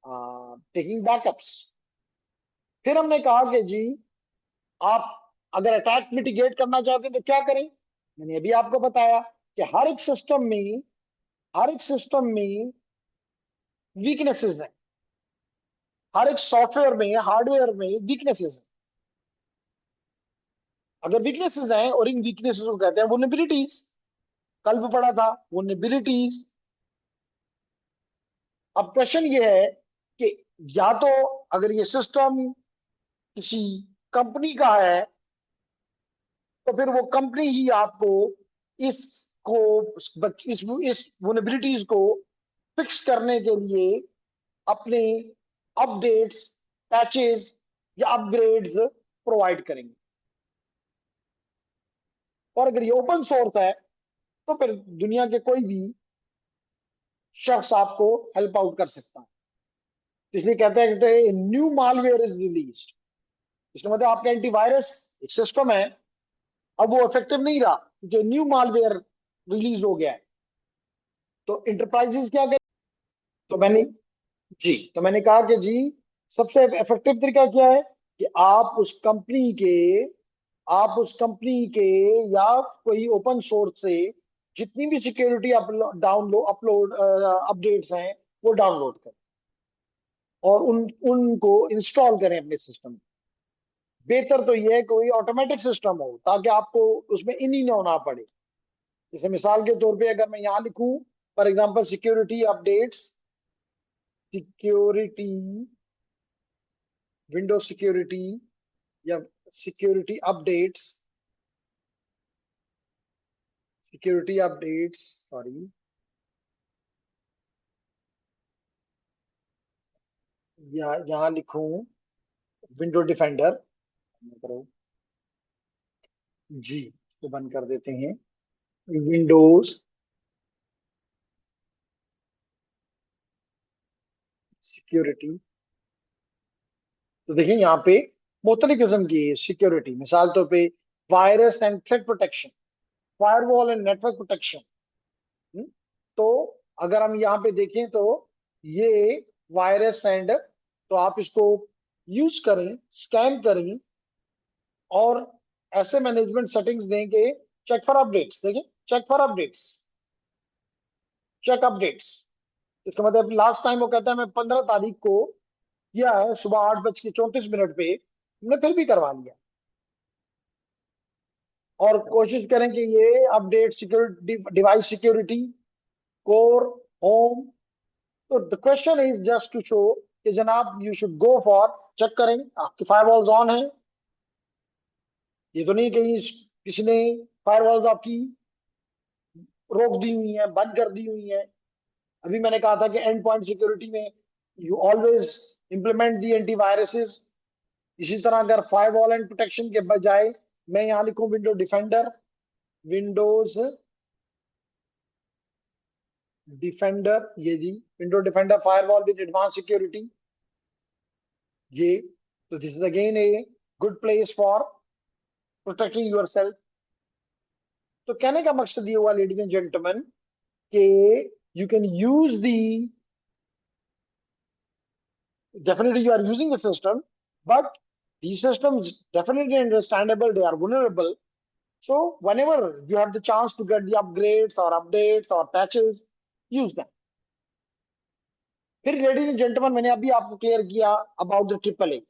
taking backups. फिर हमने कहा कि जी आप अगर अटैक मिटिगेट करना चाहते हैं तो क्या करें। मैंने अभी आपको बताया कि हर एक सिस्टम में वीकनेसेस हैं, हर एक सॉफ्टवेयर में, हार्डवेयर में वीकनेसेस हैं। अगर वीकनेसेस हैं, और इन वीकनेसेस को कहते हैं वल्नरेबिलिटीज, कल भी पढ़ा था वल्नरेबिलिटीज। अब क्वेश्चन ये है कि या तो अगर ये सिस्टम किसी कंपनी का है तो फिर वो कंपनी ही आपको इसको, इस वल्नरेबिलिटीज को फिक्स करने के लिए अपने अपडेट्स पैचेस या अपग्रेड्स प्रोवाइड करेंगे। और अगर ये ओपन सोर्स है तो फिर दुनिया के कोई भी शख्स आपको हेल्प आउट कर सकता है। इसलिए कहते हैं न्यू मालवेयर इज रिलीज, इसका मतलब आपका एंटीवायरस एक सिस्टम है, अब वो इफेक्टिव नहीं रहा क्योंकि न्यू मालवेयर रिलीज हो गया है। तो इंटरप्राइजेस क्या करें? तो मैंने कहा कि जी सबसे इफेक्टिव तरीका क्या है कि आप उस कंपनी के या कोई ओपन सोर्स से जितनी भी सिक्योरिटी अपलोड अपडेट्स हैं वो डाउनलोड करें और उनको इंस्टॉल करें अपने सिस्टम में। बेहतर तो यह है कोई ऑटोमेटिक सिस्टम हो ताकि आपको उसमें इन ही ना होना पड़े। जैसे मिसाल के तौर पे अगर मैं यहाँ लिखूं for example security window security या सिक्योरिटी अपडेट्स सॉरी, यहाँ लिखूं विंडो डिफेंडर, करो जी, तो बंद कर देते हैं विंडोज सिक्योरिटी। तो देखिए यहाँ पे मुख्तलिफ किस्म की सिक्योरिटी, मिसाल तौर पे virus and threat protection, firewall and network protection. तो अगर हम यहाँ पे देखें तो ये वायरस एंड, तो आप इसको यूज करें, स्कैन करें और ऐसे मैनेजमेंट सेटिंग्स दें कि चेक फॉर अपडेट्स, देखिए check for updates, check updates. इसका मतलब लास्ट टाइम वो कहता है मैं 15 तारीख को किया है सुबह 8:34 पे, हमने फिर भी करवा लिया। और कोशिश करें कि ये update security, device security, core, home. तो the question is just to show कि जनाब you should go for, check करें आपकी फायरवॉल्स ऑन है। ये तो नहीं कहीं किसी ने फायरवॉल्स आपकी रोक दी हुई है, बंद कर दी हुई है। अभी मैंने कहा था कि एंड पॉइंट सिक्योरिटी में you always implement the antiviruses. इसी तरह अगर फायरवॉल एंड प्रोटेक्शन के बजाय मैं यहाँ लिखूं विंडो डिफेंडर, विंडोज डिफेंडर, ये जी window defender firewall with advance security, ये तो this is again a good place for protecting yourself. तो कहने का मकसद ये हुआ लेडीज एंड जेंटलमैन कि you can use the, definitely you are using the system, but these systems definitely understandable, they are vulnerable. So whenever you have the chance to get the upgrades or updates or patches, use them. फिर ladies and gentleman मैंने अभी आपको clear किया about the triple A,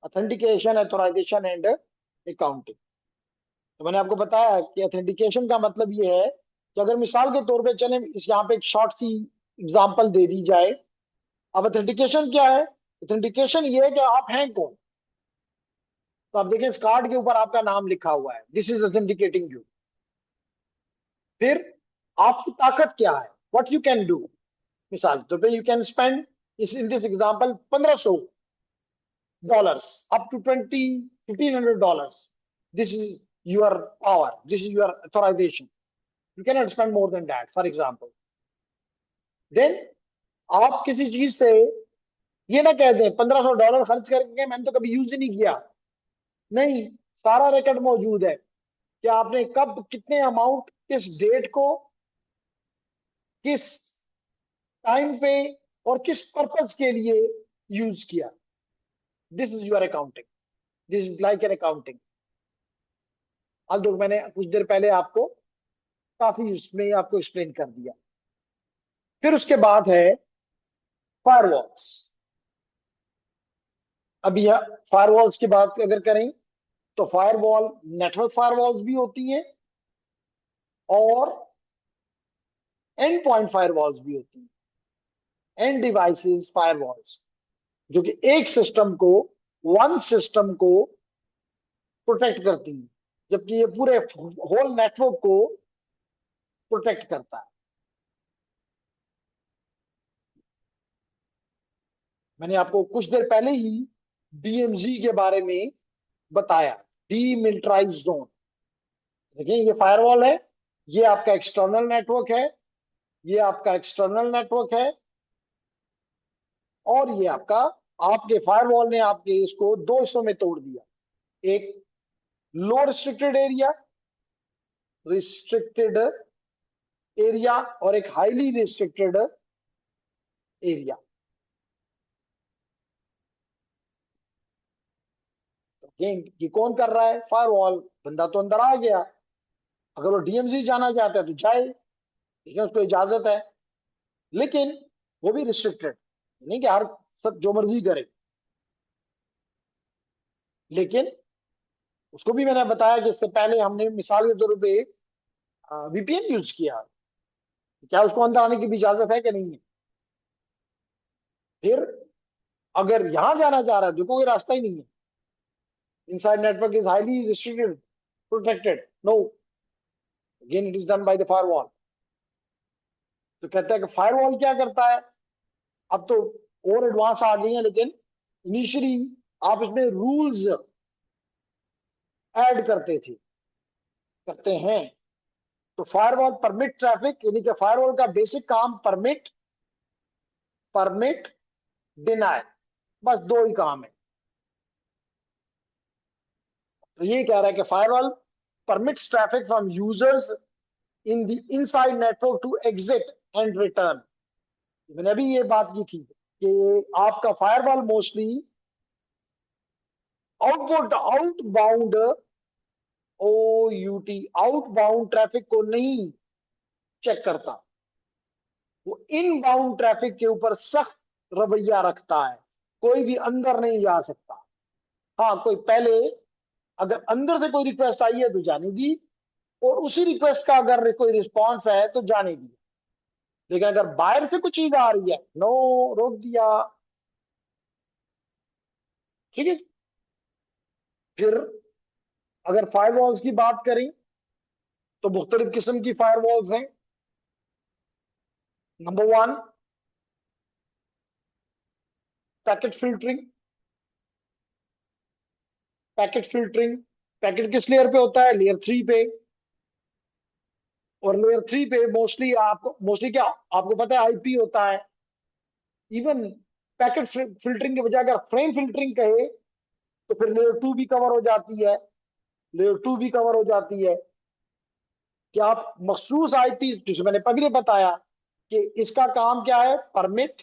authentication, authorization and accounting. तो मैंने आपको बताया कि ऑथेंटिकेशन का मतलब ये है कि अगर मिसाल के तौर पे चले इस यहाँ पे एक शॉर्ट सी एग्जांपल दे दी जाए। अब ऑथेंटिकेशन क्या है? ऑथेंटिकेशन ये है कि आप हैं कौन। तो आप देखें इस कार्ड के ऊपर आपका नाम लिखा हुआ है, दिस इज ऑथेंटिकेटिंग यू। फिर आपकी ताकत क्या है, व्हाट यू कैन डू। मिसाल के तौर पे यू कैन स्पेंड इस in this example $1500 up to 1500 dollars. This is your power, this is your authorization, you can not spend more than that for example. Then आप किसी चीज से ये ना कह दें $1500 खर्च करके मैंने तो कभी यूज ही नहीं किया। नहीं, सारा रिकॉर्ड मौजूद है कि आपने कब कितने अमाउंट किस डेट को किस टाइम पे और किस पर्पस के लिए यूज किया। This is your accounting, this is like an accounting. अब जो मैंने कुछ देर पहले आपको काफी उसमें आपको एक्सप्लेन कर दिया। फिर उसके बाद है फायरवॉल्स। अब यह फायरवॉल्स की बात अगर करें तो फायरवॉल, नेटवर्क फायरवॉल्स भी होती हैं और एंड पॉइंट फायरवॉल्स भी होती हैं, एंड डिवाइसेस फायरवॉल्स, जो कि एक सिस्टम को, वन सिस्टम को प्रोटेक्ट करती है, जबकि ये पूरे होल नेटवर्क को प्रोटेक्ट करता है। मैंने आपको कुछ देर पहले ही डीएमजी के बारे में बताया, डीमिलिटराइज्ड जोन। देखिए ये फायरवॉल है, ये आपका एक्सटर्नल नेटवर्क है, ये आपका एक्सटर्नल नेटवर्क है, और ये आपका, आपके फायरवॉल ने आपके इसको दो हिस्सों में तोड़ दिया। एक लो रिस्ट्रिक्टेड एरिया और एक हाईली रिस्ट्रिक्टेड एरिया। ये कौन कर रहा है? फायरवॉल। बंदा तो अंदर आ गया, अगर वो डीएमजी जाना चाहता है तो जाए, ठीक है, उसको इजाजत है, लेकिन वो भी रिस्ट्रिक्टेड, नहीं कि हर सब जो मर्जी करे। लेकिन उसको भी मैंने बताया कि इससे पहले हमने मिसाल के तौर पे वीपीएन यूज किया, क्या उसको अंदर आने की भी इजाजत है कि नहीं है? फिर अगर यहां जाना चाह रहा है, देखो कोई रास्ता ही नहीं है, inside network is highly restricted, protected, no, again it is done by the firewall. तो कहता है कि फायरवॉल क्या करता है, अब तो और एडवांस आ गई है, लेकिन इनिशियली आप इसमें रूल्स ऐड करते थे, करते हैं। तो फायरवॉल परमिट ट्रैफिक, यानी कि फायरवॉल का बेसिक काम परमिट, परमिट, डिनाई, बस दो ही काम है। तो ये कह रहा है कि firewall permits traffic from users in the inside network to exit and return. मैंने अभी ये बात की थी कि आपका firewall mostly outbound OUT outbound traffic को नहीं चेक करता, वो इनबाउंड ट्रैफिक के ऊपर सख्त रवैया रखता है, कोई भी अंदर नहीं जा सकता। हाँ, कोई पहले अगर अंदर से कोई रिक्वेस्ट आई है तो जाने दी, और उसी रिक्वेस्ट का अगर कोई रिस्पॉन्स है तो जाने दी, लेकिन अगर बाहर से कुछ चीज आ रही है, नो, रोक दिया, ठीक है। फिर अगर फायरवॉल्स की बात करें तो मुख्तलिफ किस्म की फायरवॉल्स हैं। Number one, packet filtering. Packet filtering, packet किस लेयर पे होता है? लेयर 3 पे। और लेयर 3 पे मोस्टली क्या आपको पता है? आईपी होता है। इवन पैकेट फिल्टरिंग के बजाय अगर फ्रेम फिल्टरिंग कहे तो फिर लेयर 2 भी कवर हो जाती है, लेयर 2 भी कवर हो जाती है कि आप मखसूस आईपी, जिसे मैंने पहले बताया कि इसका काम क्या है, permit,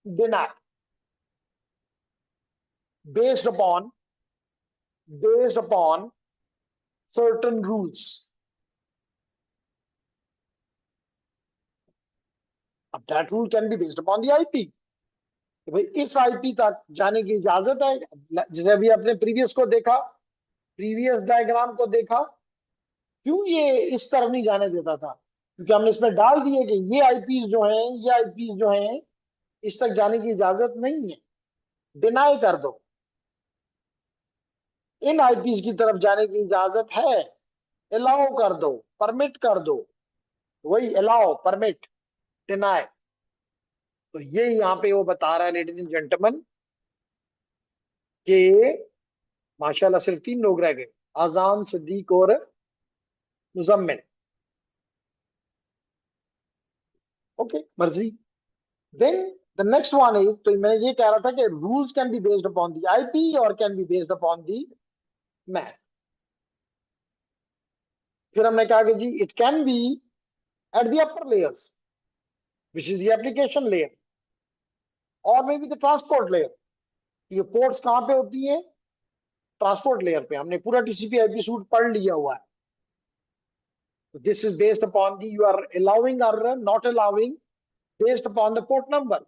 deny, based upon certain rules. अब that rule can be based upon the IP, कि भाई इस आईपी तक जाने की इजाजत है। जैसे अभी आपने प्रीवियस को देखा, प्रीवियस डायग्राम को देखा, क्यों ये इस तरफ नहीं जाने देता था? क्योंकि हमने इसमें डाल दिए कि ये आईपीज जो हैं, ये आईपीज जो हैं, इस तक जाने की इजाजत नहीं है, डिनाई कर दो। इन आईपीज की तरफ जाने की इजाजत है, अलाउ कर दो, परमिट कर दो। वही अलाउ, परमिट, डिनाई। तो ये यहाँ पे वो बता रहा है लेडीज एंड जेंटलमैन कि माशाल्लाह सिर्फ 3 लोग रह गए, आजान, सिद्दीक और मुजम्मिल। ओके, मर्जी। Then the next one is, तो मैं ये कह रहा था कि rules can be based upon the IP और can be based upon the MAC. फिर हमने कहा कि जी it can be at the upper layers which is the application layer और may be the transport layer. ये पोर्ट्स कहां पे होती है? ट्रांसपोर्ट लेयर पे। हमने पूरा टीसीपी आईपी सूट पढ़ लिया हुआ है। This is based upon the you are allowing और not allowing based upon the port number.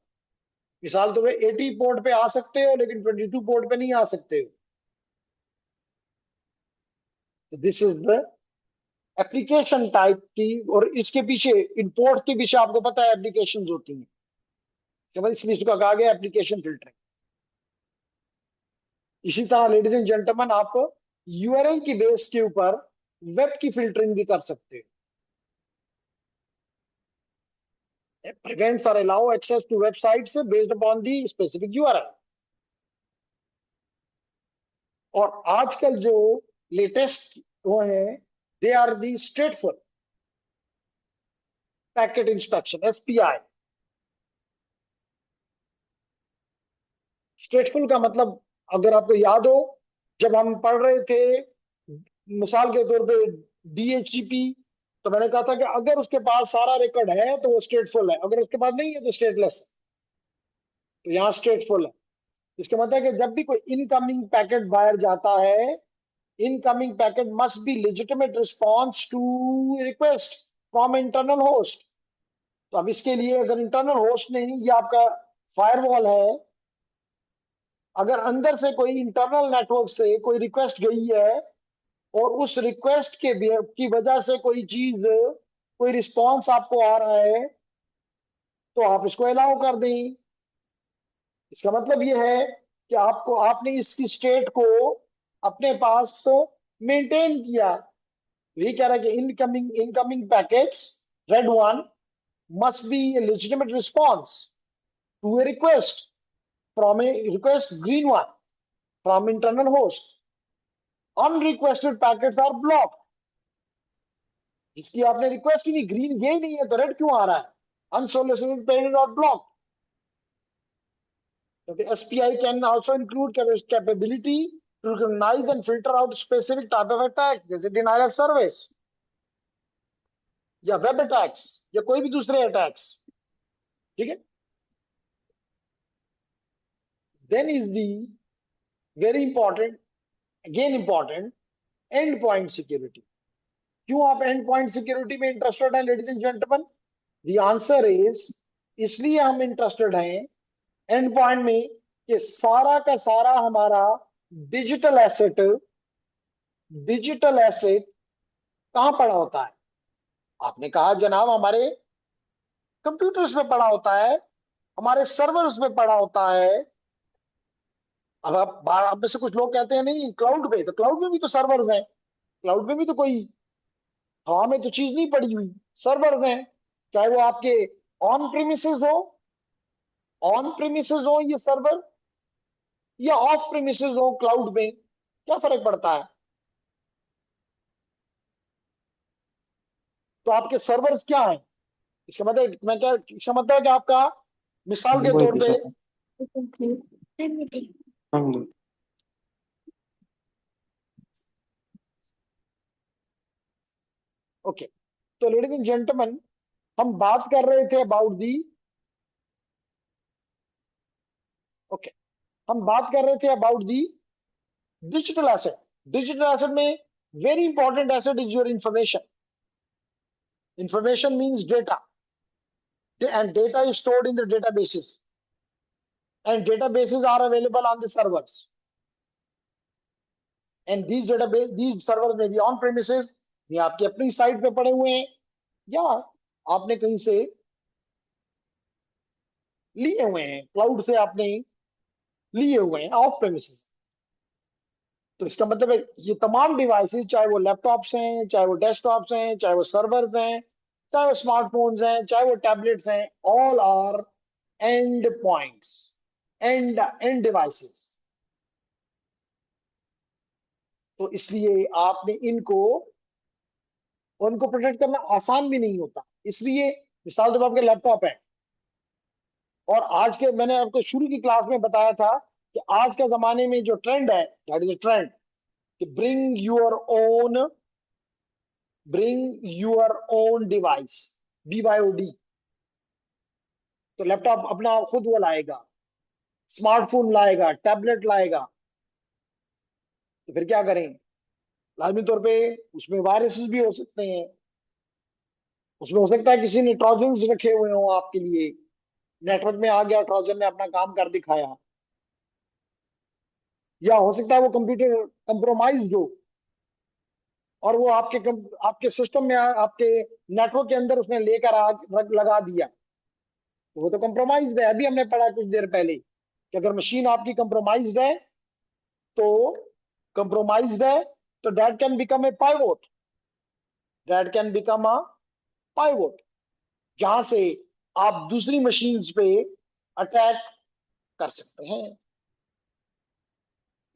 मिसाल तो वे 80 पोर्ट पे आ सकते हो लेकिन 22 पोर्ट पे नहीं आ सकते हो। This is the application type की, और इसके पीछे, इन पोर्ट के पीछे आपको पता है एप्लीकेशन होती हैं, इसलिए इसको कहा गया एप्लीकेशन फिल्टरिंग। इसी तरह लेडीज एंड जेंटलमैन, आप यूआरएल की बेस के ऊपर वेब की फिल्टरिंग भी कर सकते हो। prevents or allow access to websites based upon the specific URL. और आजकल जो लेटेस्ट वो है, they are the stateful packet inspection, SPI। Stateful का मतलब, अगर आपको याद हो, जब हम पढ़ रहे थे मिसाल के तौर पे DHCP, तो मैंने कहा था कि अगर उसके पास सारा रिकॉर्ड है तो वो स्टेटफुल है, अगर उसके पास नहीं है तो स्टेटलेस है। तो यहाँ स्टेटफुल है, इसका मतलब है कि जब भी कोई इनकमिंग पैकेट बाहर जाता है, incoming packet must be legitimate response to request from internal host. तो अब इसके लिए अगर इंटरनल होस्ट नहीं, ये आपका फायरवॉल है, अगर अंदर से कोई इंटरनल नेटवर्क से कोई रिक्वेस्ट गई है और उस रिक्वेस्ट की वजह से कोई चीज, कोई रिस्पॉन्स आपको आ रहा है, तो आप इसको अलाउ कर दें। इसका मतलब यह है कि आपने इसकी स्टेट को अपने पास मेंटेन किया। यही कह रहा है कि incoming packets red one must be a legitimate response to a request from a request green one from internal host. Unrequested packets are blocked. जिसकी आपने रिक्वेस्ट ही नहीं, ग्रीन गई नहीं है, तो रेड क्यों आ रहा है? Unsolicited packets are blocked. So the SPI can also include capability to recognize and filter out specific type of attacks, जैसे denial of service या वेब अटैक्स या कोई भी दूसरे अटैक्स। ठीक है। Then is the very important, again important, and point security. क्यों आप एंड पॉइंट सिक्योरिटी में इंटरेस्टेड हैं ladies and gentleman? The answer is, इसलिए हम इंटरेस्टेड हैं एंड पॉइंट में कि सारा का सारा हमारा डिजिटल एसेट कहां पड़ा होता है? आपने कहा जनाब हमारे कंप्यूटर्स में पड़ा होता है, हमारे सर्वर्स में पड़ा होता है। अब आप में से कुछ लोग कहते हैं नहीं क्लाउड पे, तो क्लाउड में भी तो सर्वर्स हैं, क्लाउड में भी तो कोई हवा में तो चीज नहीं पड़ी हुई, सर्वर्स हैं। चाहे वो आपके ऑन प्रीमिसेस हो ये सर्वर, या ऑफ प्रीमिसेस हो क्लाउड में, क्या फर्क पड़ता है? तो आपके सर्वर्स क्या हैं? इसका मतलब इसका मतलब है कि आपका मिसाल के तौर पे ओके, तो लेडीज एंड जेंटलमैन, हम बात कर रहे थे अबाउट दी ओके हम बात कर रहे थे about the digital asset. Digital asset में very important asset is your information. Information means data, and data is stored in the databases, and databases are available on the servers, and these servers may be on premises, या आपकी अपनी site पे पड़े हुए हैं, या आपने कहीं से लिए हुए हैं, क्लाउड से आपने लिए हुए हैं ऑफ प्रेमिसेस। तो इसका मतलब है ये तमाम डिवाइसेस, चाहे वो लैपटॉप्स हैं, चाहे वो डेस्कटॉप्स हैं, चाहे वो सर्वर्स हैं, चाहे वो स्मार्टफोन्स हैं, चाहे वो टैबलेट्स हैं, all are end points, and devices. तो इसलिए आपने उनको प्रोटेक्ट करना आसान भी नहीं होता। इसलिए मिसाल जब आपके लैपटॉप है, और आज के मैंने आपको शुरू की क्लास में बताया था कि आज के जमाने में जो ट्रेंड है, दैट इज अ ट्रेंड कि bring your own device, BYOD। तो लैपटॉप अपना खुद वो लाएगा, स्मार्टफोन लाएगा, टैबलेट लाएगा। तो फिर क्या करें? लाजमी तौर पे उसमें वायरसेस भी हो सकते हैं, उसमें हो सकता है किसी ने ट्रोजन्स रखे हुए हो आपके लिए, नेटवर्क में आ गया ट्रोजन ने अपना काम कर दिखाया, या हो सकता है वो कंप्यूटर कंप्रोमाइज हो और वो आपके सिस्टम में, आपके नेटवर्क के अंदर उसने लगा दिया, तो वो तो कंप्रोमाइज है। अभी हमने पढ़ा कुछ देर पहले कि अगर मशीन आपकी कंप्रोमाइज है तो कंप्रोमाइज है तो that can become a pivot, जहां से आप दूसरी मशीन्स पे अटैक कर सकते हैं।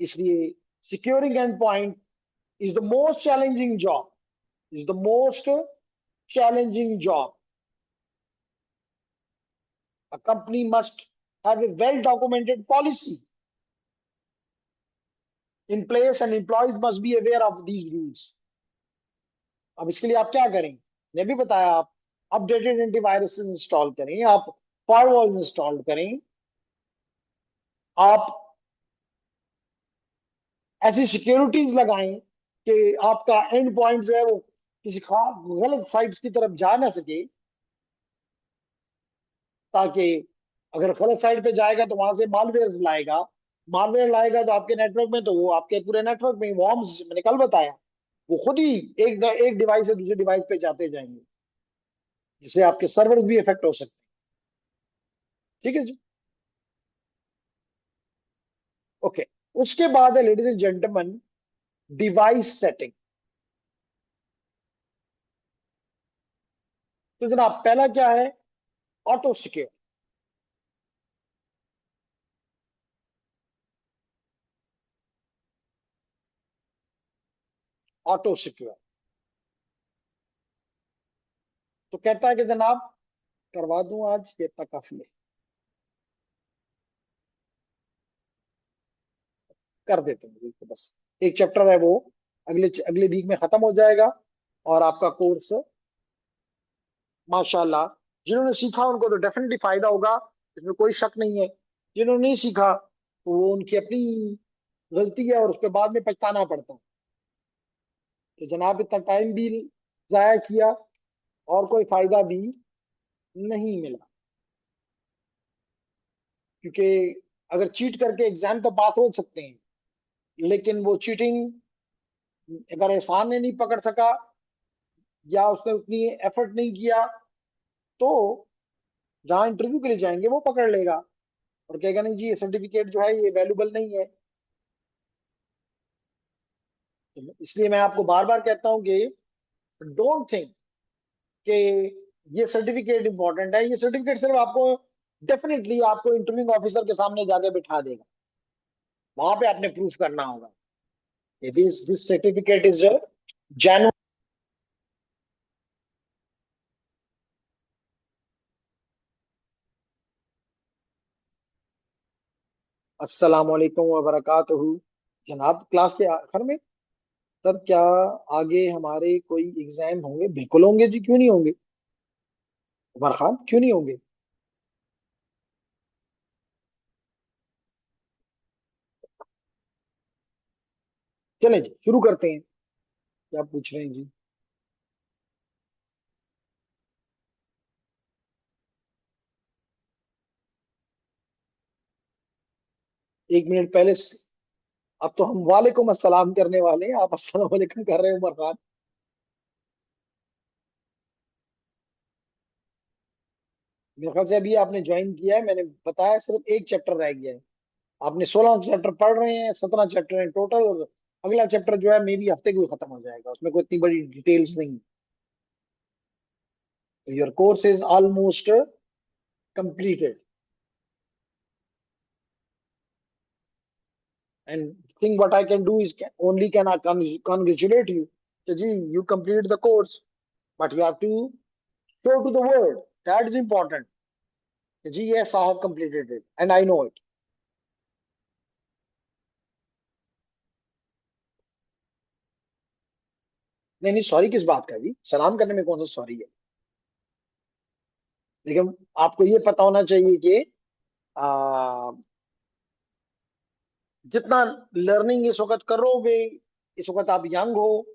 इसलिए securing and point is the most challenging job, is the most challenging job. A company must have a well documented policy in place and employees must be aware of these rules. अब इसके लिए आप क्या करें, ने भी बताया, आप अपडेटेड एंटीवायरस इंस्टॉल करें, आप फायरवॉल इंस्टॉल करें, आप ऐसी सिक्योरिटीज लगाएं कि आपका एंड पॉइंट जो है वो किसी खास गलत साइट्स की तरफ जा ना सके, ताकि अगर गलत साइड पे जाएगा तो वहां से मालवेयर लाएगा, मालवेयर लाएगा तो आपके नेटवर्क में, तो वो आपके पूरे नेटवर्क में वॉर्म्स, मैंने कल बताया, वो खुद ही एक डिवाइस से दूसरे डिवाइस पे जाते जाएंगे, जिससे आपके सर्वर भी इफेक्ट हो सकते हैं। ठीक है जी, ओके। उसके बाद है ladies and gentleman, device setting. तो जनाब पहला क्या है, ऑटो सिक्योर। ऑटो सिक्योर तो कहता है कि जनाब करवा दूं आज, ये इतना काफी है, कर देते हैं तो बस एक चैप्टर है वो अगले अगले वीक में खत्म हो जाएगा, और आपका कोर्स माशाल्लाह, जिन्होंने सीखा उनको तो डेफिनेटली फायदा होगा, इसमें कोई शक नहीं है। जिन्होंने नहीं सीखा तो वो उनकी अपनी गलती है और उसके बाद में पछताना पड़ता है कि जनाब इतना टाइम भी जाया किया और कोई फायदा भी नहीं मिला। क्योंकि अगर चीट करके एग्जाम तो पास हो सकते हैं, लेकिन वो चीटिंग अगर एहसान ने नहीं पकड़ सका या उसने उतनी एफर्ट नहीं किया, तो जहां इंटरव्यू के लिए जाएंगे वो पकड़ लेगा और कहेगा नहीं जी ये सर्टिफिकेट जो है ये वैल्यूबल नहीं है। तो इसलिए मैं आपको बार बार कहता हूं कि डोंट थिंक कि ये सर्टिफिकेट इंपॉर्टेंट है। ये सर्टिफिकेट सिर्फ आपको डेफिनेटली आपको इंटरव्यूइंग ऑफिसर के सामने जाके बिठा देगा, वहां पे आपने प्रूफ करना होगा दिस सर्टिफिकेट इज जेन्युइन। अस्सलाम वालेकुम व बरकातहू। जनाब क्लास के आखिर में, सर क्या आगे हमारे कोई एग्जाम होंगे? बिल्कुल होंगे जी, क्यों नहीं होंगे उमर खान, क्यों नहीं होंगे। चलें जी शुरू करते हैं, क्या पूछ रहे हैं जी। 1 मिनट पहले अब तो हम वालेकुम अस्सलाम करने वाले हैं, आप अस्सलाम वालेकुम कर रहे हैं उमर खान। मेरे ख्याल से अभी आपने ज्वाइन किया है, मैंने बताया सिर्फ एक चैप्टर रह गया है। आपने 16 चैप्टर पढ़ रहे हैं, 17 चैप्टर हैं टोटल, और अगला चैप्टर जो है मे बी हफ्ते को ही खत्म हो जाएगा, उसमें कोई इतनी बड़ी डिटेल्स नहीं। Your course is almost completed and think what I can do is only can I congratulate you कि जी you complete the course, but you have to show to the world, that is important कि जी yes I have completed it and I know it. नहीं नहीं, sorry किस बात का जी, सलाम करने में कौन सा सॉरी है। लेकिन आपको ये पता होना चाहिए कि आ, जितना लर्निंग इस वक्त करोगे, इस वक्त आप यंग हो,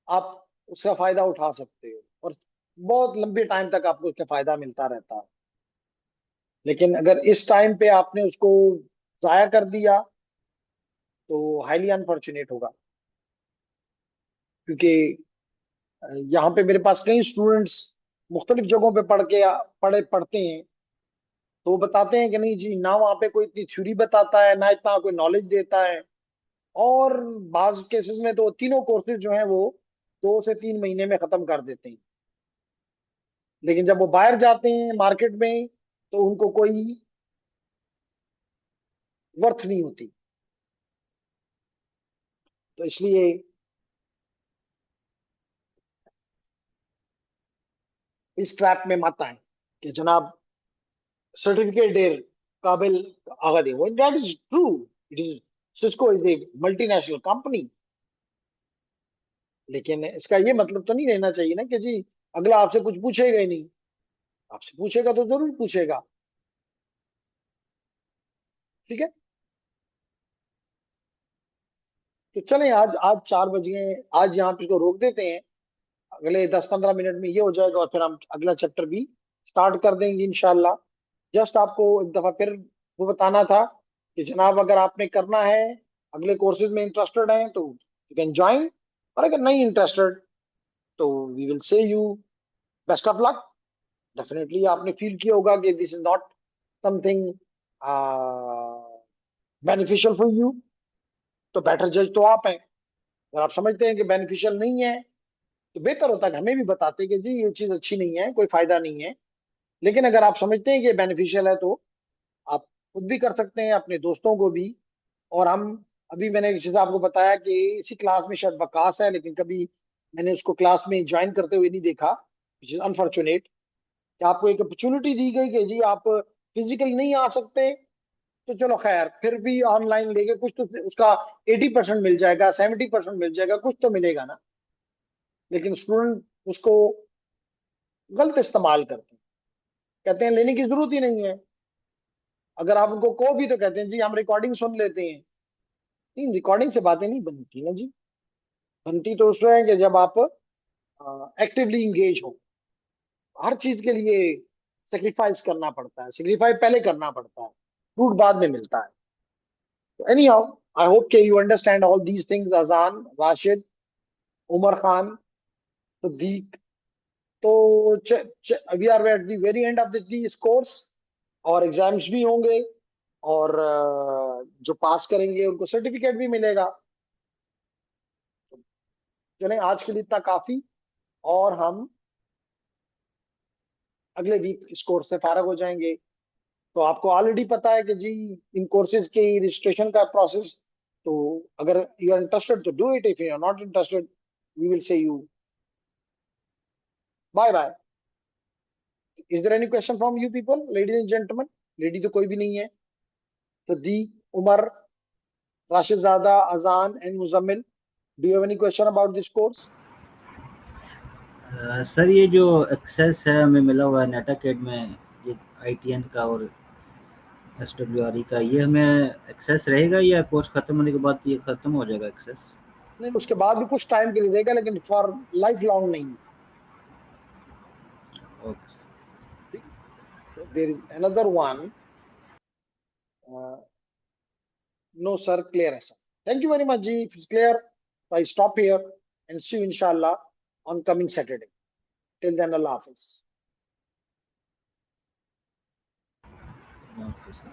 आप उसका फायदा उठा सकते हो और बहुत लंबे टाइम तक आपको उसका फायदा मिलता रहता है। लेकिन अगर इस टाइम पे आपने उसको जाया कर दिया तो हाईली अनफॉर्चुनेट होगा। क्योंकि यहाँ पे मेरे पास कई स्टूडेंट्स मुख्तलिफ जगहों पे पढ़ते हैं, तो वो बताते हैं कि नहीं जी ना वहाँ पे कोई इतनी थ्योरी बताता है ना इतना कोई नॉलेज देता है, और बाज केसेस में तो तीनों कोर्सेज जो हैं वो 2 से 3 महीने में खत्म कर देते हैं। लेकिन जब वो बाहर जाते हैं मार्केट में तो उनको कोई वर्थ नहीं होती। तो इसलिए इस ट्रैप में मत आए कि जनाब सर्टिफिकेट देर काबिल आगा दे। That is true. It is, Cisco is a multinational company. लेकिन इसका ये मतलब तो नहीं रहना चाहिए ना कि जी अगला आपसे कुछ पूछेगा ही नहीं। आपसे पूछेगा तो जरूर पूछेगा। ठीक है। तो चलें, आज आज 4 बजे आज यहाँ पे इसको रोक देते हैं। अगले 10-15 मिनट में ये हो जाएगा और फिर हम अगला चैप्टर भी स्टार्ट कर देंगे इंशाल्लाह। जस्ट आपको एक दफा फिर वो बताना था कि जनाब अगर आपने करना है, अगले कोर्सेज में इंटरेस्टेड हैं तो यू कैन ज्वाइन, और अगर नहीं इंटरेस्टेड तो we will say you best of luck. Definitely आपने फील किया होगा कि this is not something beneficial for you, तो बेटर जज तो आप हैं। अगर आप समझते हैं कि बेनिफिशियल नहीं है तो बेहतर होता है कि हमें भी बताते कि जी ये चीज अच्छी नहीं है, कोई फायदा नहीं है। लेकिन अगर आप समझते हैं कि बेनिफिशियल है तो आप खुद भी कर सकते हैं, अपने दोस्तों को भी। और हम, अभी मैंने एक चीज आपको बताया कि इसी क्लास में शायद वकास है, लेकिन कभी मैंने उसको क्लास में ज्वाइन करते हुए नहीं देखा, विच इज अनफॉर्चुनेट। कि आपको एक अपॉर्चुनिटी दी गई कि जी आप फिजिकल नहीं आ सकते, तो चलो खैर फिर भी ऑनलाइन लेके कुछ तो उसका 80% मिल जाएगा, 70% मिल जाएगा, कुछ तो मिलेगा ना। लेकिन स्टूडेंट उसको गलत इस्तेमाल करते हैं, कहते हैं लेने की जरूरत ही नहीं है। अगर आप उनको कहो भी तो कहते हैं जी हम रिकॉर्डिंग सुन लेते हैं। नहीं, रिकॉर्डिंग से बातें नहीं बनती ना जी। बनती तो उसमें है कि जब आप एक्टिवली इंगेज हो। हर चीज के लिए सेक्रीफाइस करना पड़ता है, सेक्रीफाइस पहले करना पड़ता है, फ्रूट बाद में मिलता है। तो एनी हाउ, आई होप के you understand all these things. Azaan, Rashid, Umar Khan, Sadiq. तो we are at the very end of this course, और एग्जाम्स भी होंगे, और जो पास करेंगे उनको सर्टिफिकेट भी मिलेगा। चलें, आज के लिए इतना काफी। और हम अगले वीक इस कोर्स से फारग हो जाएंगे। तो आपको ऑलरेडी पता है कि जी इन कोर्सेज के रजिस्ट्रेशन का प्रोसेस। तो अगर यू आर इंटरेस्टेड तो do it, if you are not interested we will say you bye bye. Is there any question from you people, ladies and gentleman? Lady तो कोई भी नहीं है। सदीक, उमर, राशिदादा, Azaan and Muzammil, do you have any question about this course? Sir ये जो access है हमें मिला हुआ है नेटाकेड में, ये आईटीएन का और एसडब्ल्यूआरई का, ये हमें एक्सेस रहेगा या कोर्स खत्म होने के बाद ये खत्म हो जाएगा एक्सेस? नहीं, उसके बाद भी कुछ टाइम के लिए रहेगा, लेकिन फॉर लाइफ लॉन्ग नहीं। Okay sir. There is another one. No sir, clear है sir. Thank you very much जी, it's clear. I stop here and see you इंशाल्लाह on coming Saturday. Till then, अल्लाह हाफिज। Okay sir.